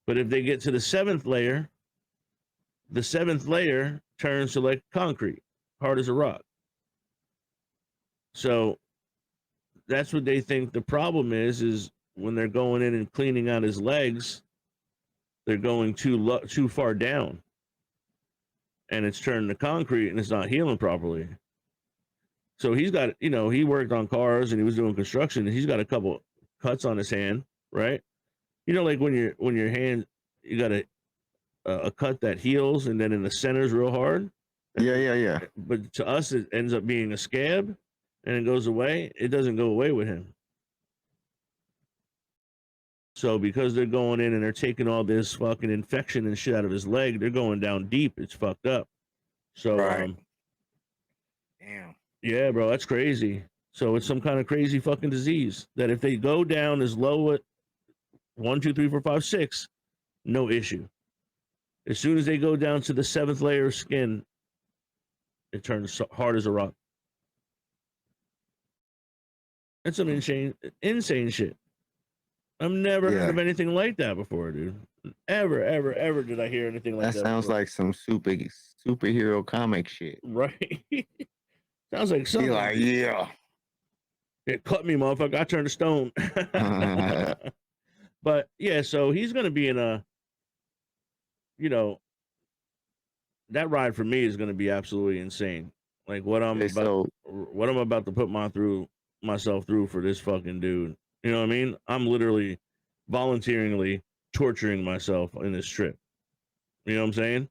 S1: But if they get to the 7th layer, the 7th layer turns to like concrete, hard as a rock. So that's what they think the problem is when they're going in and cleaning out his legs, they're going too far down, and it's turning to concrete and it's not healing properly. So he's got, you know, he worked on cars and he was doing construction, and he's got a couple cuts on his hand, right? You know, like when your hand, you got a cut that heals and then in the center's real hard.
S2: Yeah.
S1: But to us, it ends up being a scab and it goes away. It doesn't go away with him. So because they're going in and they're taking all this fucking infection and shit out of his leg, they're going down deep. It's fucked up. So,
S2: damn.
S1: Yeah, bro, that's crazy. So it's some kind of crazy fucking disease that if they go down as low at 1, 2, 3, 4, 5, 6, no issue. As soon as they go down to the 7th layer of skin, it turns hard as a rock. That's some insane shit. I've never heard of anything like that before, dude. Ever did I hear anything like that?
S2: That sounds like some superhero comic shit.
S1: Right. Sounds like something.
S2: Like, yeah.
S1: It cut me, motherfucker. I turned to stone. But yeah, so he's gonna be in a, you know, that ride for me is gonna be absolutely insane. Like what I'm about to put myself through for this fucking dude. You know what I mean? I'm literally voluntarily torturing myself in this trip. You know what I'm saying?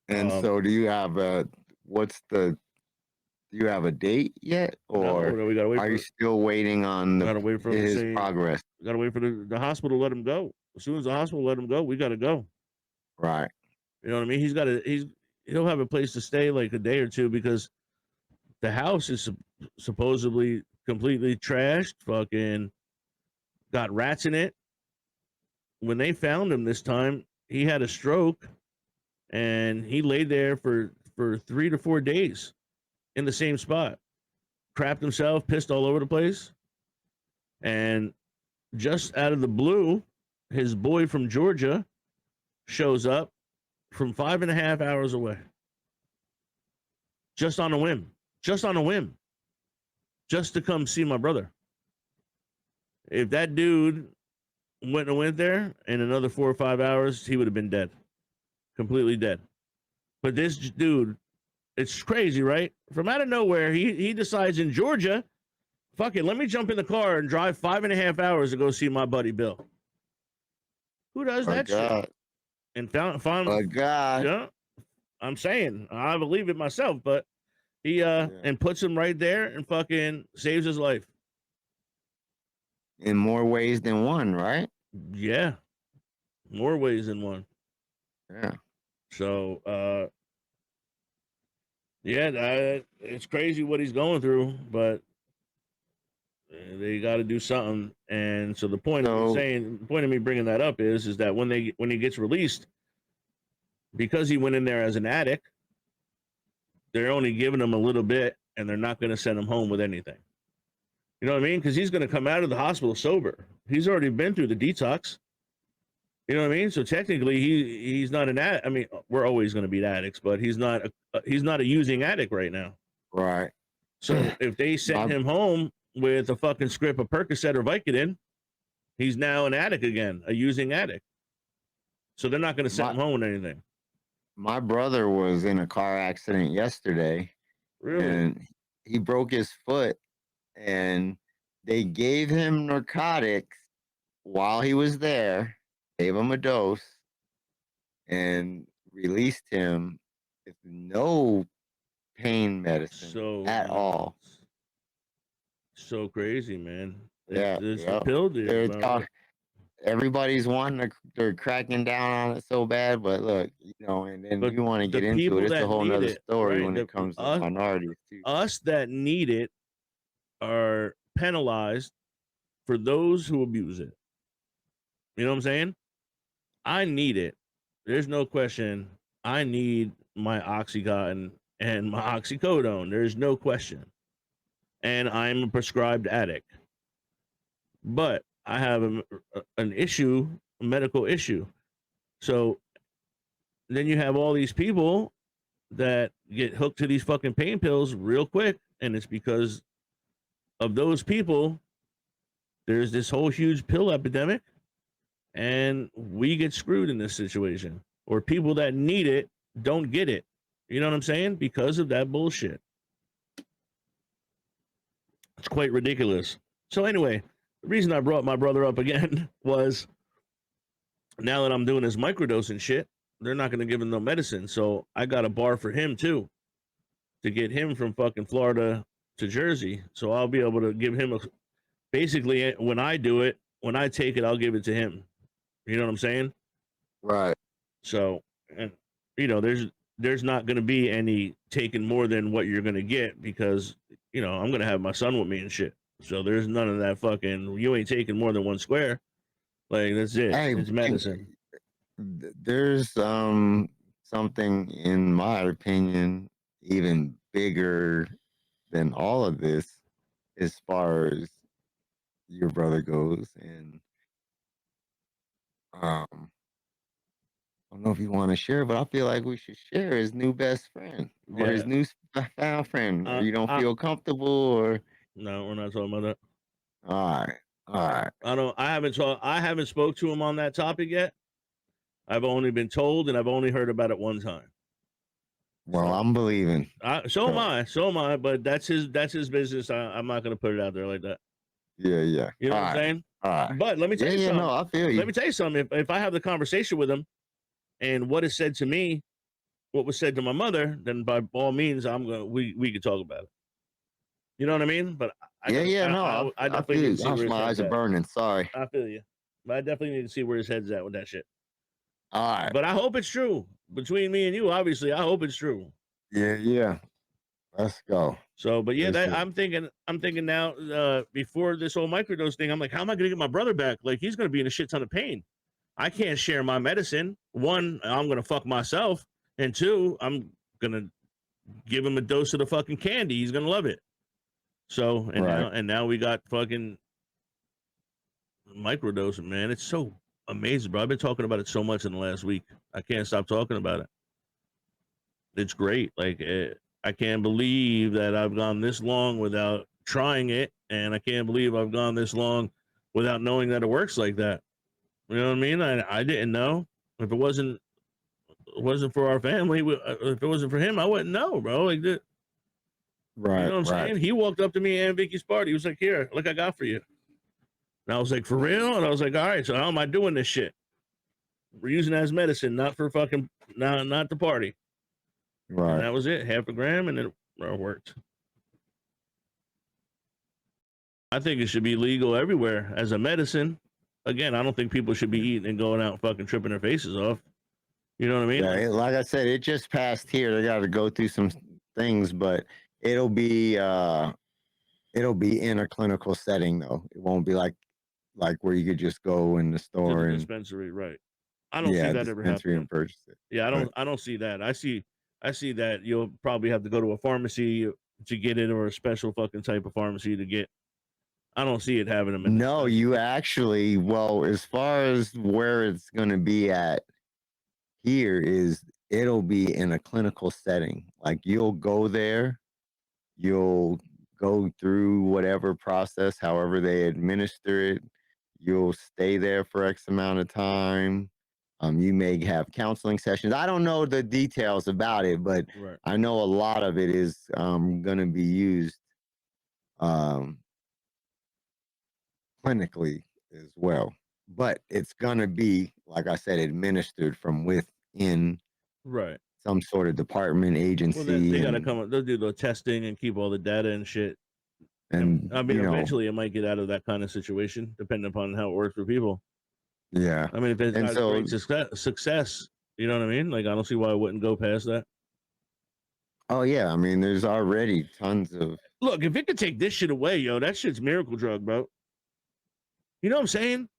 S2: And so do you have do you have a date yet? Or
S1: no, we gotta wait
S2: are you still waiting on his progress?
S1: We gotta wait for the hospital to let him go. As soon as the hospital let him go, we gotta go.
S2: Right.
S1: You know what I mean? He'll have a place to stay like a day or two because the house is supposedly completely trashed. Fucking got rats in it. When they found him this time, he had a stroke, and he laid there for 3 to 4 days in the same spot. Crapped himself, pissed all over the place, and just out of the blue, his boy from Georgia shows up from 5.5 hours away. Just on a whim. Just on a whim. Just to come see my brother. If that dude went there in another 4 or 5 hours, he would have been dead. Completely dead. But this dude, it's crazy, right? From out of nowhere, he decides in Georgia, fuck it, let me jump in the car and drive 5.5 hours to go see my buddy Bill. Who does
S2: My
S1: that
S2: God.
S1: shit? And found
S2: My God.
S1: yeah, I'm saying, I believe it myself, but he and puts him right there and fucking saves his life.
S2: In more ways than one, right?
S1: Yeah. More ways than one.
S2: Yeah.
S1: So yeah, it's crazy what he's going through, but they got to do something. And so the point of me bringing that up is that when he gets released, because he went in there as an addict, they're only giving him a little bit, and they're not going to send him home with anything. You know what I mean? Because he's going to come out of the hospital sober. He's already been through the detox. You know what I mean? So technically, he's not an addict. I mean, we're always going to be addicts, but he's not a using addict right now.
S2: Right.
S1: So if they send him home with a fucking script of Percocet or Vicodin, he's now an addict again, a using addict. So they're not going to send him home with anything.
S2: My brother was in a car accident yesterday.
S1: Really?
S2: And he broke his foot, and they gave him narcotics while he was there, gave him a dose, and released him with no pain medicine at all.
S1: So crazy, man.
S2: It's
S1: the pill deal.
S2: Everybody's they're cracking down on it so bad, but look, and then you want to get into it. It's a whole nother story, right, when it comes to minorities too.
S1: Us that need it are penalized for those who abuse it. You know what I'm saying? I need it. There's no question. I need my Oxycontin and my oxycodone. There's no question. And I'm a prescribed addict. But I have an issue, a medical issue. So then you have all these people that get hooked to these fucking pain pills real quick. And it's because of those people, there's this whole huge pill epidemic. And we get screwed in this situation. Or people that need it don't get it. You know what I'm saying? Because of that bullshit. It's quite ridiculous. So anyway, the reason I brought my brother up again was now that I'm doing this microdosing shit, they're not going to give him no medicine. So I got a bar for him too, to get him from fucking Florida to Jersey. So I'll be able to give him basically when I do it, when I take it, I'll give it to him. You know what I'm saying?
S2: Right.
S1: So, and there's not going to be any taking more than what you're going to get because, I'm going to have my son with me and shit. So there's none of that fucking, you ain't taking more than one square. Like, that's it.
S2: Hey,
S1: it's medicine.
S2: There's something, in my opinion, even bigger than all of this as far as your brother goes. And I don't know if you want to share, but I feel like we should share his new best friend or his new found friend. Or you don't feel comfortable, or
S1: no, we're not talking about that.
S2: All right.
S1: I haven't spoke to him on that topic yet. I've only been told, and I've only heard about it one time.
S2: Well, I'm believing.
S1: So am I. But that's his business. I'm not going to put it out there like that.
S2: Yeah.
S1: You know what I'm saying?
S2: All right.
S1: But let me tell you something.
S2: No, I feel you.
S1: Let me tell you something. If I have the conversation with him, and what is said to me, what was said to my mother, then by all means, we could talk about it. You know what I mean? But I definitely need to see where his
S2: my eyes are burning. Sorry.
S1: I feel you. But I definitely need to see where his head's at with that shit.
S2: All right.
S1: But I hope it's true. Between me and you, obviously, I hope it's true.
S2: Yeah. Let's go.
S1: So, but yeah,
S2: There's
S1: I'm thinking now, before this whole microdose thing, I'm like, how am I gonna get my brother back? Like, he's gonna be in a shit ton of pain. I can't share my medicine. One, I'm gonna fuck myself, and two, I'm gonna give him a dose of the fucking candy. He's gonna love it. So, now we got fucking microdosing, man. It's so amazing, bro. I've been talking about it so much in the last week. I can't stop talking about it. It's great. Like, I can't believe that I've gone this long without trying it, and I can't believe I've gone this long without knowing that it works like that. You know what I mean? I didn't know. If it wasn't for our family, if it wasn't for him, I wouldn't know, bro. Like that.
S2: right,
S1: You know what I'm
S2: right,
S1: saying? He walked up to me and Vicky's party. He was like, "Here, look, I got for you." And I was like, "For real?" And I was like, "All right, so how am I doing this shit? We're using it as medicine, not for fucking, not the party." And
S2: right.
S1: that was it, half a gram, and it worked. I think it should be legal everywhere as a medicine. Again, I don't think people should be eating and going out and fucking tripping their faces off. You know what I mean?
S2: Yeah, like I said, it just passed here. They got to go through some things, but it'll be in a clinical setting though. It won't be like where you could just go in the
S1: To
S2: store
S1: the
S2: and
S1: dispensary, right? I don't see that ever
S2: dispensary
S1: happening.
S2: and purchase it.
S1: Yeah,
S2: Right.
S1: I don't see that. I see that you'll probably have to go to a pharmacy to get it, or a special fucking type of pharmacy to get. I don't see it having them in the
S2: No, you actually, well, as far as where it's going to be at here is it'll be in a clinical setting. Like you'll go there, you'll go through whatever process, however they administer it. You'll stay there for X amount of time. You may have counseling sessions. I don't know the details about it, but
S1: right.
S2: I know a lot of it is going to be used clinically as well. But it's going to be, like I said, administered from within
S1: Right.
S2: some sort of department, agency.
S1: Well, they got to come up. They'll do the testing and keep all the data and shit.
S2: And
S1: I mean, eventually it might get out of that kind of situation, depending upon how it works for people.
S2: Yeah.
S1: I mean, if it's
S2: And
S1: got
S2: so,
S1: great success, you know what I mean? Like, I don't see why I wouldn't go past that.
S2: oh yeah, I mean, there's already tons of.
S1: Look, if it could take this shit away, yo, that shit's miracle drug, bro. You know what I'm saying?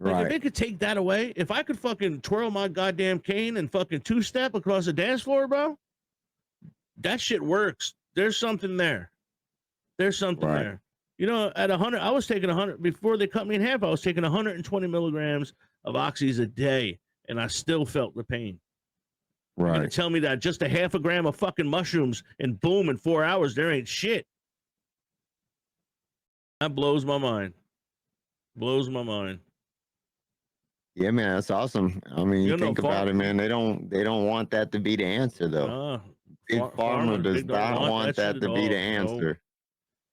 S1: Like,
S2: Right.
S1: if it could take that away, if I could fucking twirl my goddamn cane and fucking two-step across the dance floor, bro, that shit works. There's something there. There's something
S2: Right.
S1: there. You know, at 100, I was taking 100, before they cut me in half, I was taking 120 milligrams of oxys a day, and I still felt the pain. You're going to
S2: Right.
S1: tell me that just a half a gram of fucking mushrooms and boom, in 4 hours, there ain't shit. That blows my mind. Blows my mind.
S2: Yeah, man, that's awesome. I mean, you think about it, man. They don't want that to be the answer, though.
S1: Nah,
S2: Big Pharma does
S1: they don't
S2: not want that
S1: shit
S2: to
S1: at
S2: be the
S1: all.
S2: answer.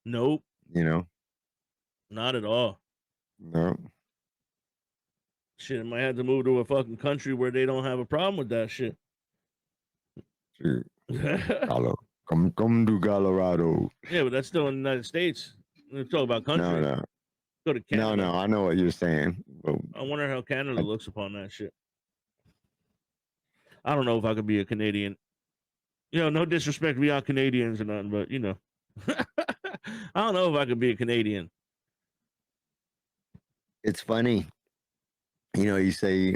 S1: Nope,
S2: You know,
S1: not at all.
S2: no.
S1: Shit, I might have to move to a fucking country where they don't have a problem with that shit.
S2: Shoot.
S1: Yeah,
S2: Come to Colorado.
S1: but that's still in the United States. We're talking about country.
S2: No.
S1: Go to Canada.
S2: No, I know what you're saying. But
S1: I wonder how Canada looks upon that shit. I don't know if I could be a Canadian. You know, no disrespect beyond Canadians or nothing, but you know, I don't know if I could be a Canadian.
S2: it's funny. You know, you say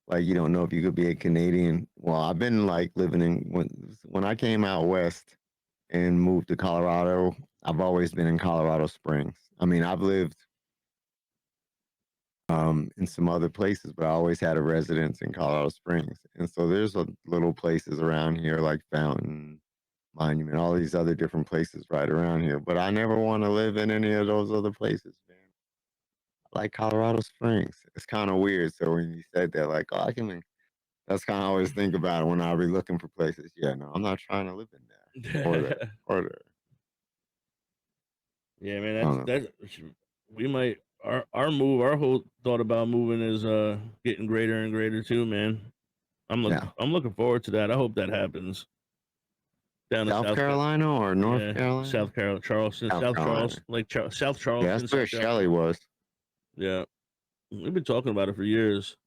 S2: like you don't know if you could be a Canadian. Well, I've been like living in when I came out west and moved to Colorado, I've always been in Colorado Springs. I mean, I've lived in some other places, but I always had a residence in Colorado Springs. And so there's little places around here like Fountain, Monument, all these other different places right around here. But I never want to live in any of those other places, man. I like Colorado Springs. It's kind of weird. So when you said that, like, oh, that's kind of always think about it when I'll be looking for places. Yeah, no, I'm not trying to live in there or there or there.
S1: Yeah, man, that's we might our whole thought about moving is getting greater and greater too, man. I'm looking forward to that. I hope that happens. Down
S2: South Carolina or North Carolina?
S1: South Carolina, Charleston, South Charleston, like South Charleston.
S2: Yeah, that's where Shelley was.
S1: Yeah, we've been talking about it for years.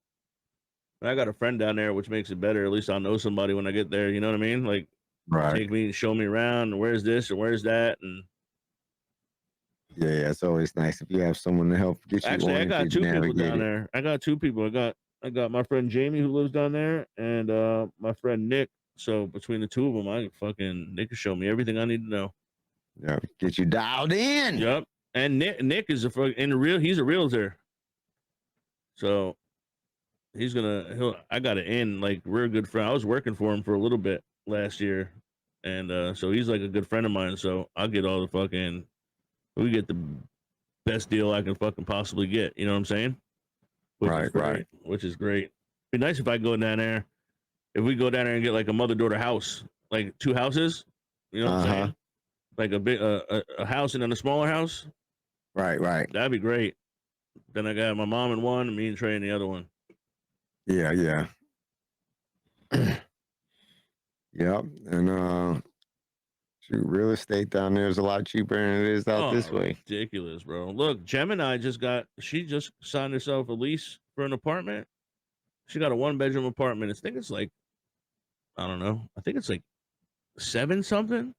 S1: I got a friend down there, which makes it better. At least I'll know somebody when I get there. You know what I mean? Like,
S2: Right.
S1: take me and show me around. Where's this and where's that? And
S2: Yeah, it's always nice if you have someone to help get you
S1: actually, I got
S2: oriented,
S1: 2 people
S2: navigate
S1: down
S2: it.
S1: there. I got 2 people. I got my friend Jamie who lives down there, and my friend Nick. So between the 2 of them, they can show me everything I need to know.
S2: Yeah, get you dialed in.
S1: Yep. And Nick is he's a realtor. So I got it in, like, we're a good friend. I was working for him for a little bit last year. And so he's like a good friend of mine. So I'll get we get the best deal I can fucking possibly get. You know what I'm saying? Which is great. Be nice if I go down there. If we go down there and get like a mother-daughter house, like 2 houses, you know what I'm saying? Like a house and then a smaller house.
S2: Right.
S1: That'd be great. Then I got my mom in one, and me and Trey in the other one.
S2: Yeah. Yep. And shoot, real estate down there is a lot cheaper than it is out this way.
S1: Ridiculous, bro. Look, Gemini she just signed herself a lease for an apartment. She got a 1-bedroom apartment. I think it's like, I don't know. I think it's like 7 something.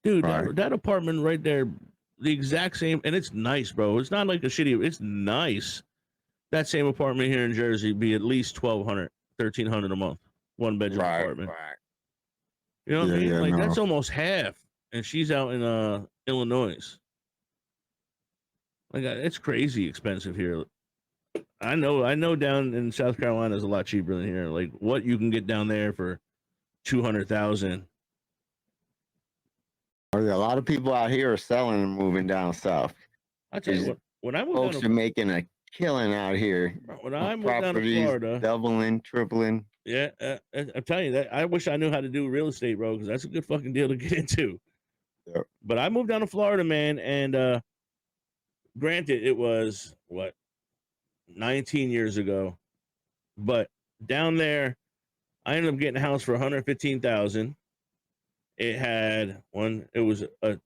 S1: Dude, that apartment right there, the exact same, and it's nice, bro. It's not like it's nice. That same apartment here in Jersey be at least $1,200, $1,300 a month. 1-bedroom apartment.
S2: Right.
S1: You know what I mean? Like, that's almost half. And she's out in Illinois. Like, it's crazy expensive here. I know down in South Carolina is a lot cheaper than here. Like, what you can get down there for $200,000.
S2: Oh yeah, a lot of people out here are selling and moving down south.
S1: I tell you what, when I moved
S2: folks are making a killing out here.
S1: When I moved down to Florida,
S2: doubling, tripling.
S1: Yeah, I'm telling you that. I wish I knew how to do real estate, bro, because that's a good fucking deal to get into.
S2: Yep.
S1: But I moved down to Florida, man, and granted, it was 19 years ago, but down there, I ended up getting a house for $115,000. It was a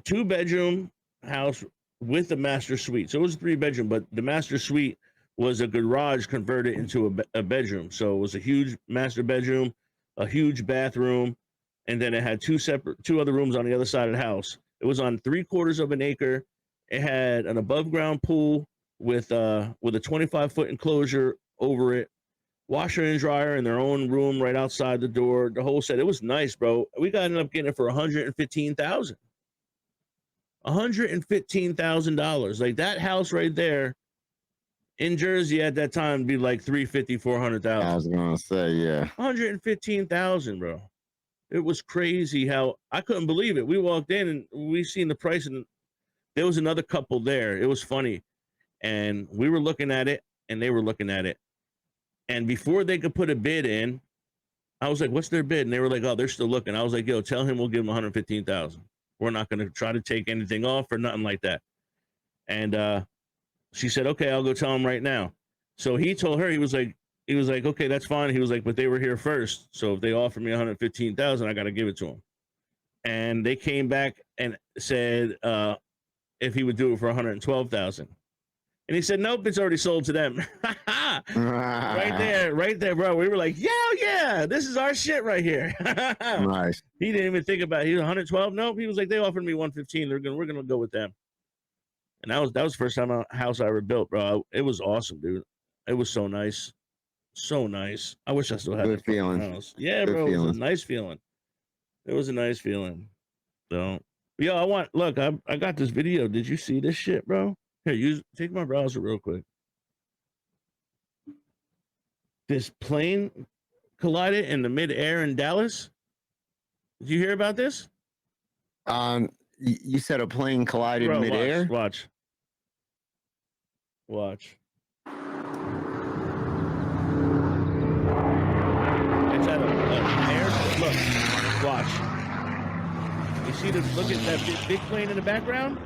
S1: 2-bedroom house with a master suite. So it was a 3-bedroom, but the master suite was a garage converted into a bedroom. So it was a huge master bedroom, a huge bathroom, and then it had 2 other rooms on the other side of the house. It was on 3/4 of an acre. It had an above ground pool with a 25-foot enclosure over it, washer and dryer in their own room right outside the door, the whole set. It was nice, bro. We ended up getting it for $115,000. $115,000. Like, that house right there in Jersey at that time would be like $350,000, $400,000.
S2: I was gonna say, yeah.
S1: $115,000, bro. It was crazy how I couldn't believe it. We walked in and we seen the price, and there was another couple there. It was funny. And we were looking at it and they were looking at it. And before they could put a bid in, I was like, what's their bid? And they were like, oh, they're still looking. I was like, yo, tell him we'll give him $115,000. We're not going to try to take anything off or nothing like that. And she said, okay, I'll go tell him right now. So he told her, he was like, okay, that's fine. He was like, but they were here first. So if they offer me $115,000, I got to give it to them. And they came back and said, if he would do it for $112,000. And he said, nope, it's already sold to them. Right there, bro. We were like, yeah, this is our shit right here.
S2: Nice.
S1: He didn't even think about it. He was 112. Nope. He was like, they offered me 115. We're gonna go with them. And that was the first time a house I ever built, bro. It was awesome, dude. It was so nice. So nice. I wish I still had
S2: Good feeling.
S1: House. Yeah, bro. It was a nice feeling. It was a nice feeling. So, yo, I got this video. Did you see this shit, bro? Here, take my browser real quick. This plane collided in the midair in Dallas. Did you hear about this?
S2: You said a plane collided midair?
S1: Watch. It's at air. Look, watch. You see look at that big plane in the background?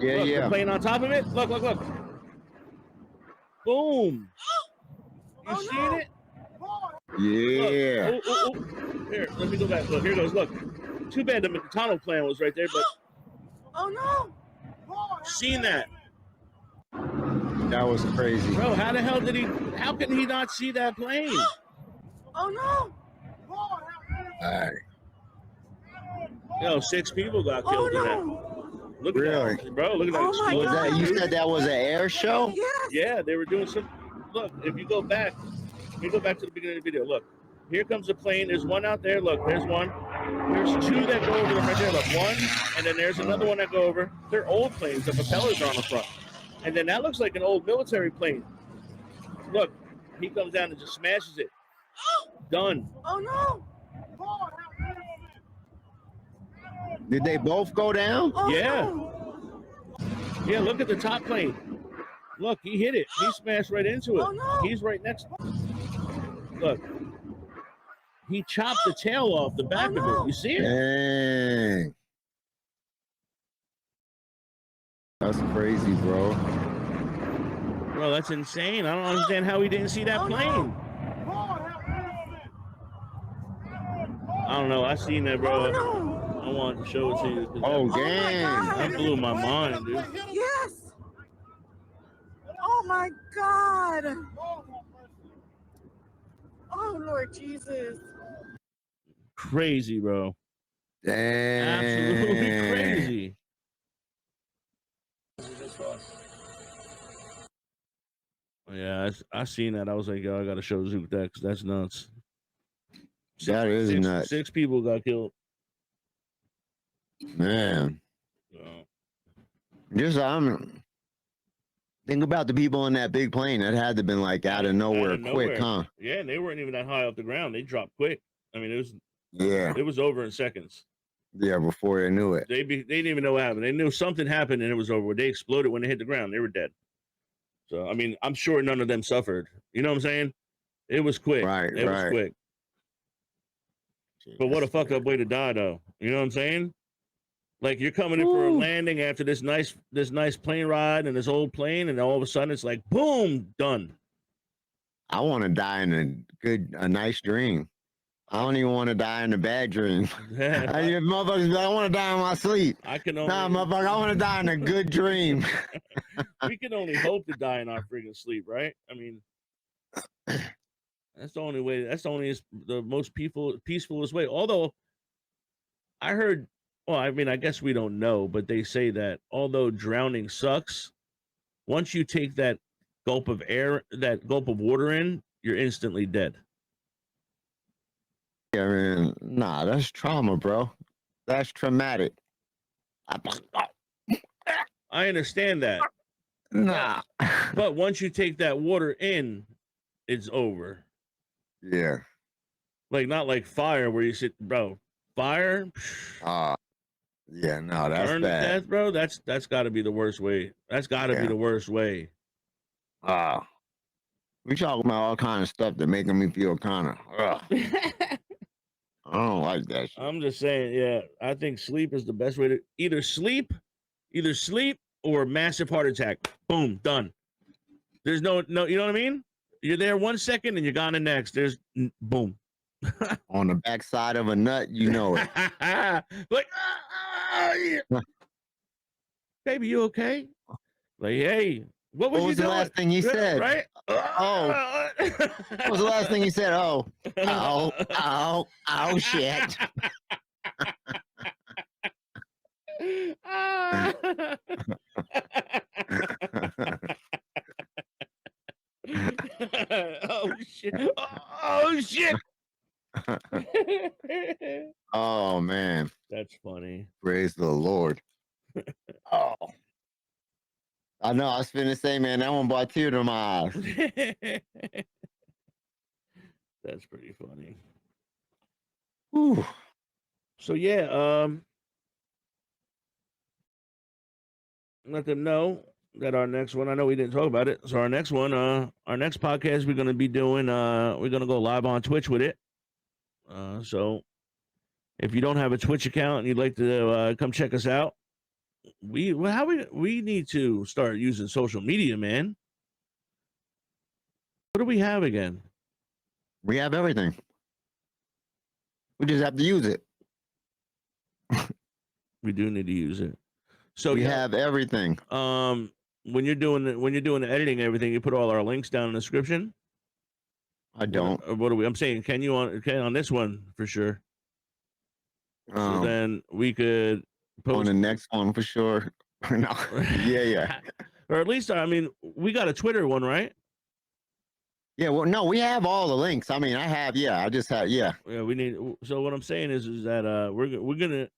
S2: Yeah,
S1: look,
S2: yeah.
S1: The plane on top of it? Look. Boom. You seeing it?
S2: Yeah.
S1: Look. Oh. Here, let me go back. Look, here goes. Look. Too bad the tunnel plan was right there, but.
S4: Oh no!
S1: Seen that?
S2: That was crazy.
S1: Bro, how can he not see that plane?
S4: Oh no!
S2: All right.
S1: Yo, 6 people got
S4: Oh
S1: killed in that.
S4: no!
S1: Look at
S2: Really?
S1: that, bro. Look at that
S4: Oh my
S2: Was
S1: explosion.
S2: that you
S4: God.
S2: said that was an air show?
S4: Yes.
S1: Yeah, they were doing some. Look, if you go back, let me go back to the beginning of the video. Look, here comes a plane. There's one out there. Look, there's one. There's 2 that go over them right there. Look, one, and then there's another one that go over. They're old planes. The propellers are on the front, and then that looks like an old military plane. Look, he comes down and just smashes it. Done.
S4: Oh no!
S2: Did they both go down?
S4: Oh
S1: Yeah.
S4: no!
S1: Yeah, look at the top plane. Look, he hit it. He smashed right into it.
S4: Oh no!
S1: He's right next. Look, he chopped the tail off the back of it. You see it?
S2: Dang. That's crazy, bro.
S1: Bro, that's insane. I don't understand how he didn't see that
S4: Oh, no.
S1: plane. I don't know. I seen that,
S4: Oh
S1: bro.
S4: no!
S1: I wanted to show it to you. 'Cause
S2: Oh,
S4: my
S2: dang.
S4: God.
S1: that blew my mind, dude.
S4: Yes! Oh my God! Oh Lord Jesus!
S1: Crazy, bro.
S2: Dang.
S1: Absolutely crazy. Yeah, I seen that. I was like, yo, I gotta show Zook that because that's nuts.
S2: That is nuts.
S1: 6 people got killed.
S2: Man.
S1: So,
S2: Just think about the people in that big plane. That had to been like out of nowhere quick, huh?
S1: Yeah, and they weren't even that high off the ground. They dropped quick. I mean,
S2: Yeah.
S1: it was over in seconds.
S2: Yeah, before they knew it.
S1: They didn't even know what happened. They knew something happened and it was over. They exploded when they hit the ground. They were dead. So I mean, I'm sure none of them suffered. You know what I'm saying? It was quick.
S2: Right,
S1: It was
S2: right.
S1: quick. But what a fucked up way to die, though. You know what I'm saying? Like you're coming in for a
S2: Woo.
S1: landing after this nice plane ride and this old plane, and all of a sudden it's like boom, done.
S2: I want to die in a nice dream. I don't even want to die in a bad dream. Motherfuckers, I want to die in my sleep.
S1: I can only.
S2: Nah, motherfucker, I want to die in a good dream.
S1: We can only hope to die in our freaking sleep, right? I mean, that's the only way. That's the most peacefulest way. Although I heard, well, I mean, I guess we don't know, but they say that although drowning sucks, once you take that gulp of water in, you're instantly dead.
S2: I mean, nah, that's trauma, bro. That's traumatic.
S1: I understand that.
S2: Nah.
S1: But once you take that water in, it's over.
S2: Yeah.
S1: Like not like fire where you sit, bro. Fire.
S2: Yeah, no, that's
S1: Burn to
S2: bad.
S1: death, bro. That's got to be the worst way. That's got to be the worst way.
S2: We talking about all kind of stuff that making me feel kind of. I don't like that shit.
S1: I'm just saying, yeah. I think sleep is the best way to either sleep or massive heart attack. Boom, done. There's no, you know what I mean? You're there 1 second and you're gone the next. There's boom.
S2: On the backside of a nut, you know it.
S1: Like, yeah. Baby, you okay? Like, hey, what was
S2: What
S1: you
S2: was the
S1: doing?
S2: last thing you said?
S1: Right?
S2: Oh. What was the last thing you said? Oh, shit.
S1: Oh shit! Oh shit!
S2: Oh man,
S1: That's funny.
S2: praise the Lord. Oh, I know. I was finna say, man, that one brought a tear to my eyes.
S1: That's pretty funny.
S2: Whew.
S1: So yeah, let them know that our next one, I know we didn't talk about it. So our next one, our next podcast we're gonna be doing, we're gonna go live on Twitch with it. So if you don't have a Twitch account and you'd like to come check us out, we need to start using social media, man. What do we have again?
S2: We have everything. We just have to use it.
S1: We do need to use it. So
S2: we have everything.
S1: When you're doing the editing and everything, you put all our links down in the description.
S2: I don't.
S1: What are we? I'm saying, can you on this one for sure? So then we could
S2: on
S1: post
S2: the next one for sure. No. Yeah.
S1: or at least I mean we got a Twitter one, right?
S2: Yeah, well, no, we have all the links. I mean, I just have,
S1: Yeah, we need. So what I'm saying is that we're gonna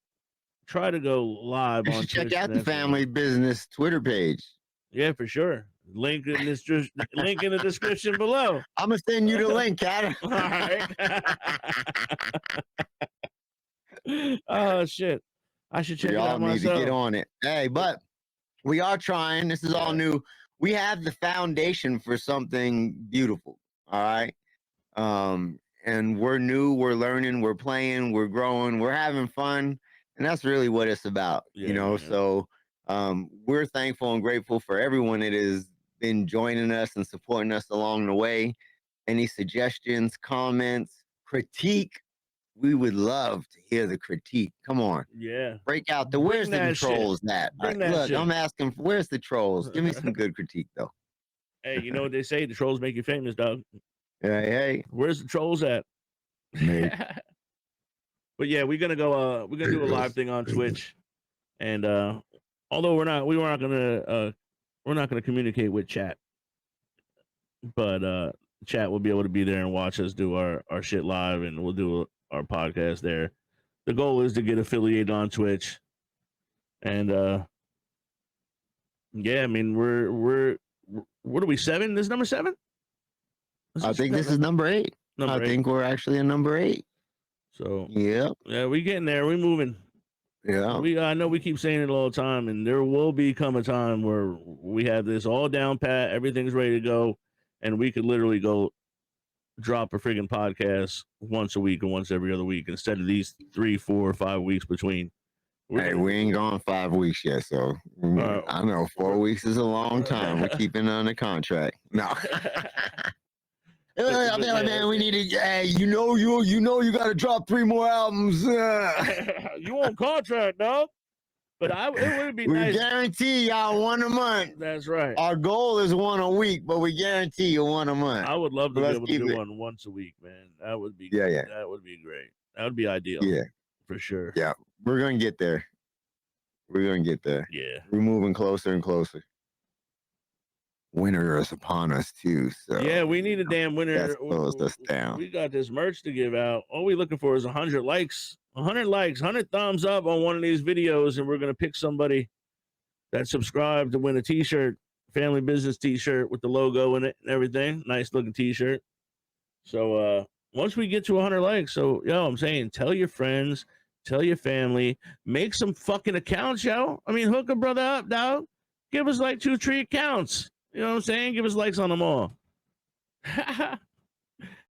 S1: try to go live
S2: you
S1: on
S2: should check
S1: Twitch
S2: out the
S1: next week.
S2: Family Business Twitter page.
S1: Yeah, for sure. Link in this link in the description below.
S2: I'm gonna send you the link, Cata.
S1: All right. Oh shit! I should check
S2: We
S1: it
S2: all
S1: out
S2: need
S1: myself.
S2: to get on it. Hey, but we are trying. This is all new. We have the foundation for something beautiful. All right. And we're new, we're learning, we're playing, we're growing, we're having fun. And that's really what it's about, you know.
S1: Man.
S2: So we're thankful and grateful for everyone that has been joining us and supporting us along the way. Any suggestions, comments, critique, we would love to hear the critique. Come on.
S1: Yeah.
S2: Break out the
S1: Bring
S2: where's the
S1: that
S2: trolls at?
S1: Bring that
S2: Look,
S1: shit.
S2: I'm asking where's the trolls? Give me some good critique though.
S1: Hey, you know what they say? The trolls make you famous, dog.
S2: Hey.
S1: Where's the trolls at?
S2: Mate.
S1: But yeah, we're gonna go. We're gonna do a live thing on Twitch, and although we're not gonna communicate with chat, but chat will be able to be there and watch us do our shit live, and we'll do our podcast there. The goal is to get affiliated on Twitch, and yeah, I mean we're what are we 7? This is number 7.
S2: I think this is number 8. I think we're actually in number 8.
S1: So
S2: yeah,
S1: we getting there. We moving.
S2: Yeah,
S1: I know we keep saying it all the time, and there will become a time where we have this all down pat, everything's ready to go, and we could literally go drop a friggin' podcast once a week or once every other week instead of these 3, 4, 5 weeks between.
S2: Hey, we ain't gone 5 weeks yet, so I know 4 weeks is a long time. We're keeping under contract. No. I mean, like, man, we need to. Hey, you know, you got to drop 3 more albums.
S1: You on contract, dog? But it would be nice.
S2: We guarantee y'all 1 a month.
S1: That's right.
S2: Our goal is 1 a week, but we guarantee you 1 a month.
S1: I would love to be able to do one once a week, man. That would be
S2: yeah.
S1: That would be great. That would be ideal.
S2: Yeah,
S1: for sure.
S2: Yeah, we're gonna get there. We're gonna get there.
S1: Yeah,
S2: we're moving closer and closer. Winter is upon us too, so
S1: yeah, we need a damn winner.
S2: That slows us down.
S1: We got this merch to give out. All we looking for is 100 likes, 100 thumbs up on one of these videos, and we're gonna pick somebody that subscribed to win a T-shirt, Family Business T-shirt with the logo in it and everything. Nice looking T-shirt. So once we get to 100 likes, so I'm saying, tell your friends, tell your family, make some fucking accounts, yo. I mean, hook a brother up, dog. Give us like 2-3 accounts. You know what I'm saying? Give us likes on them all.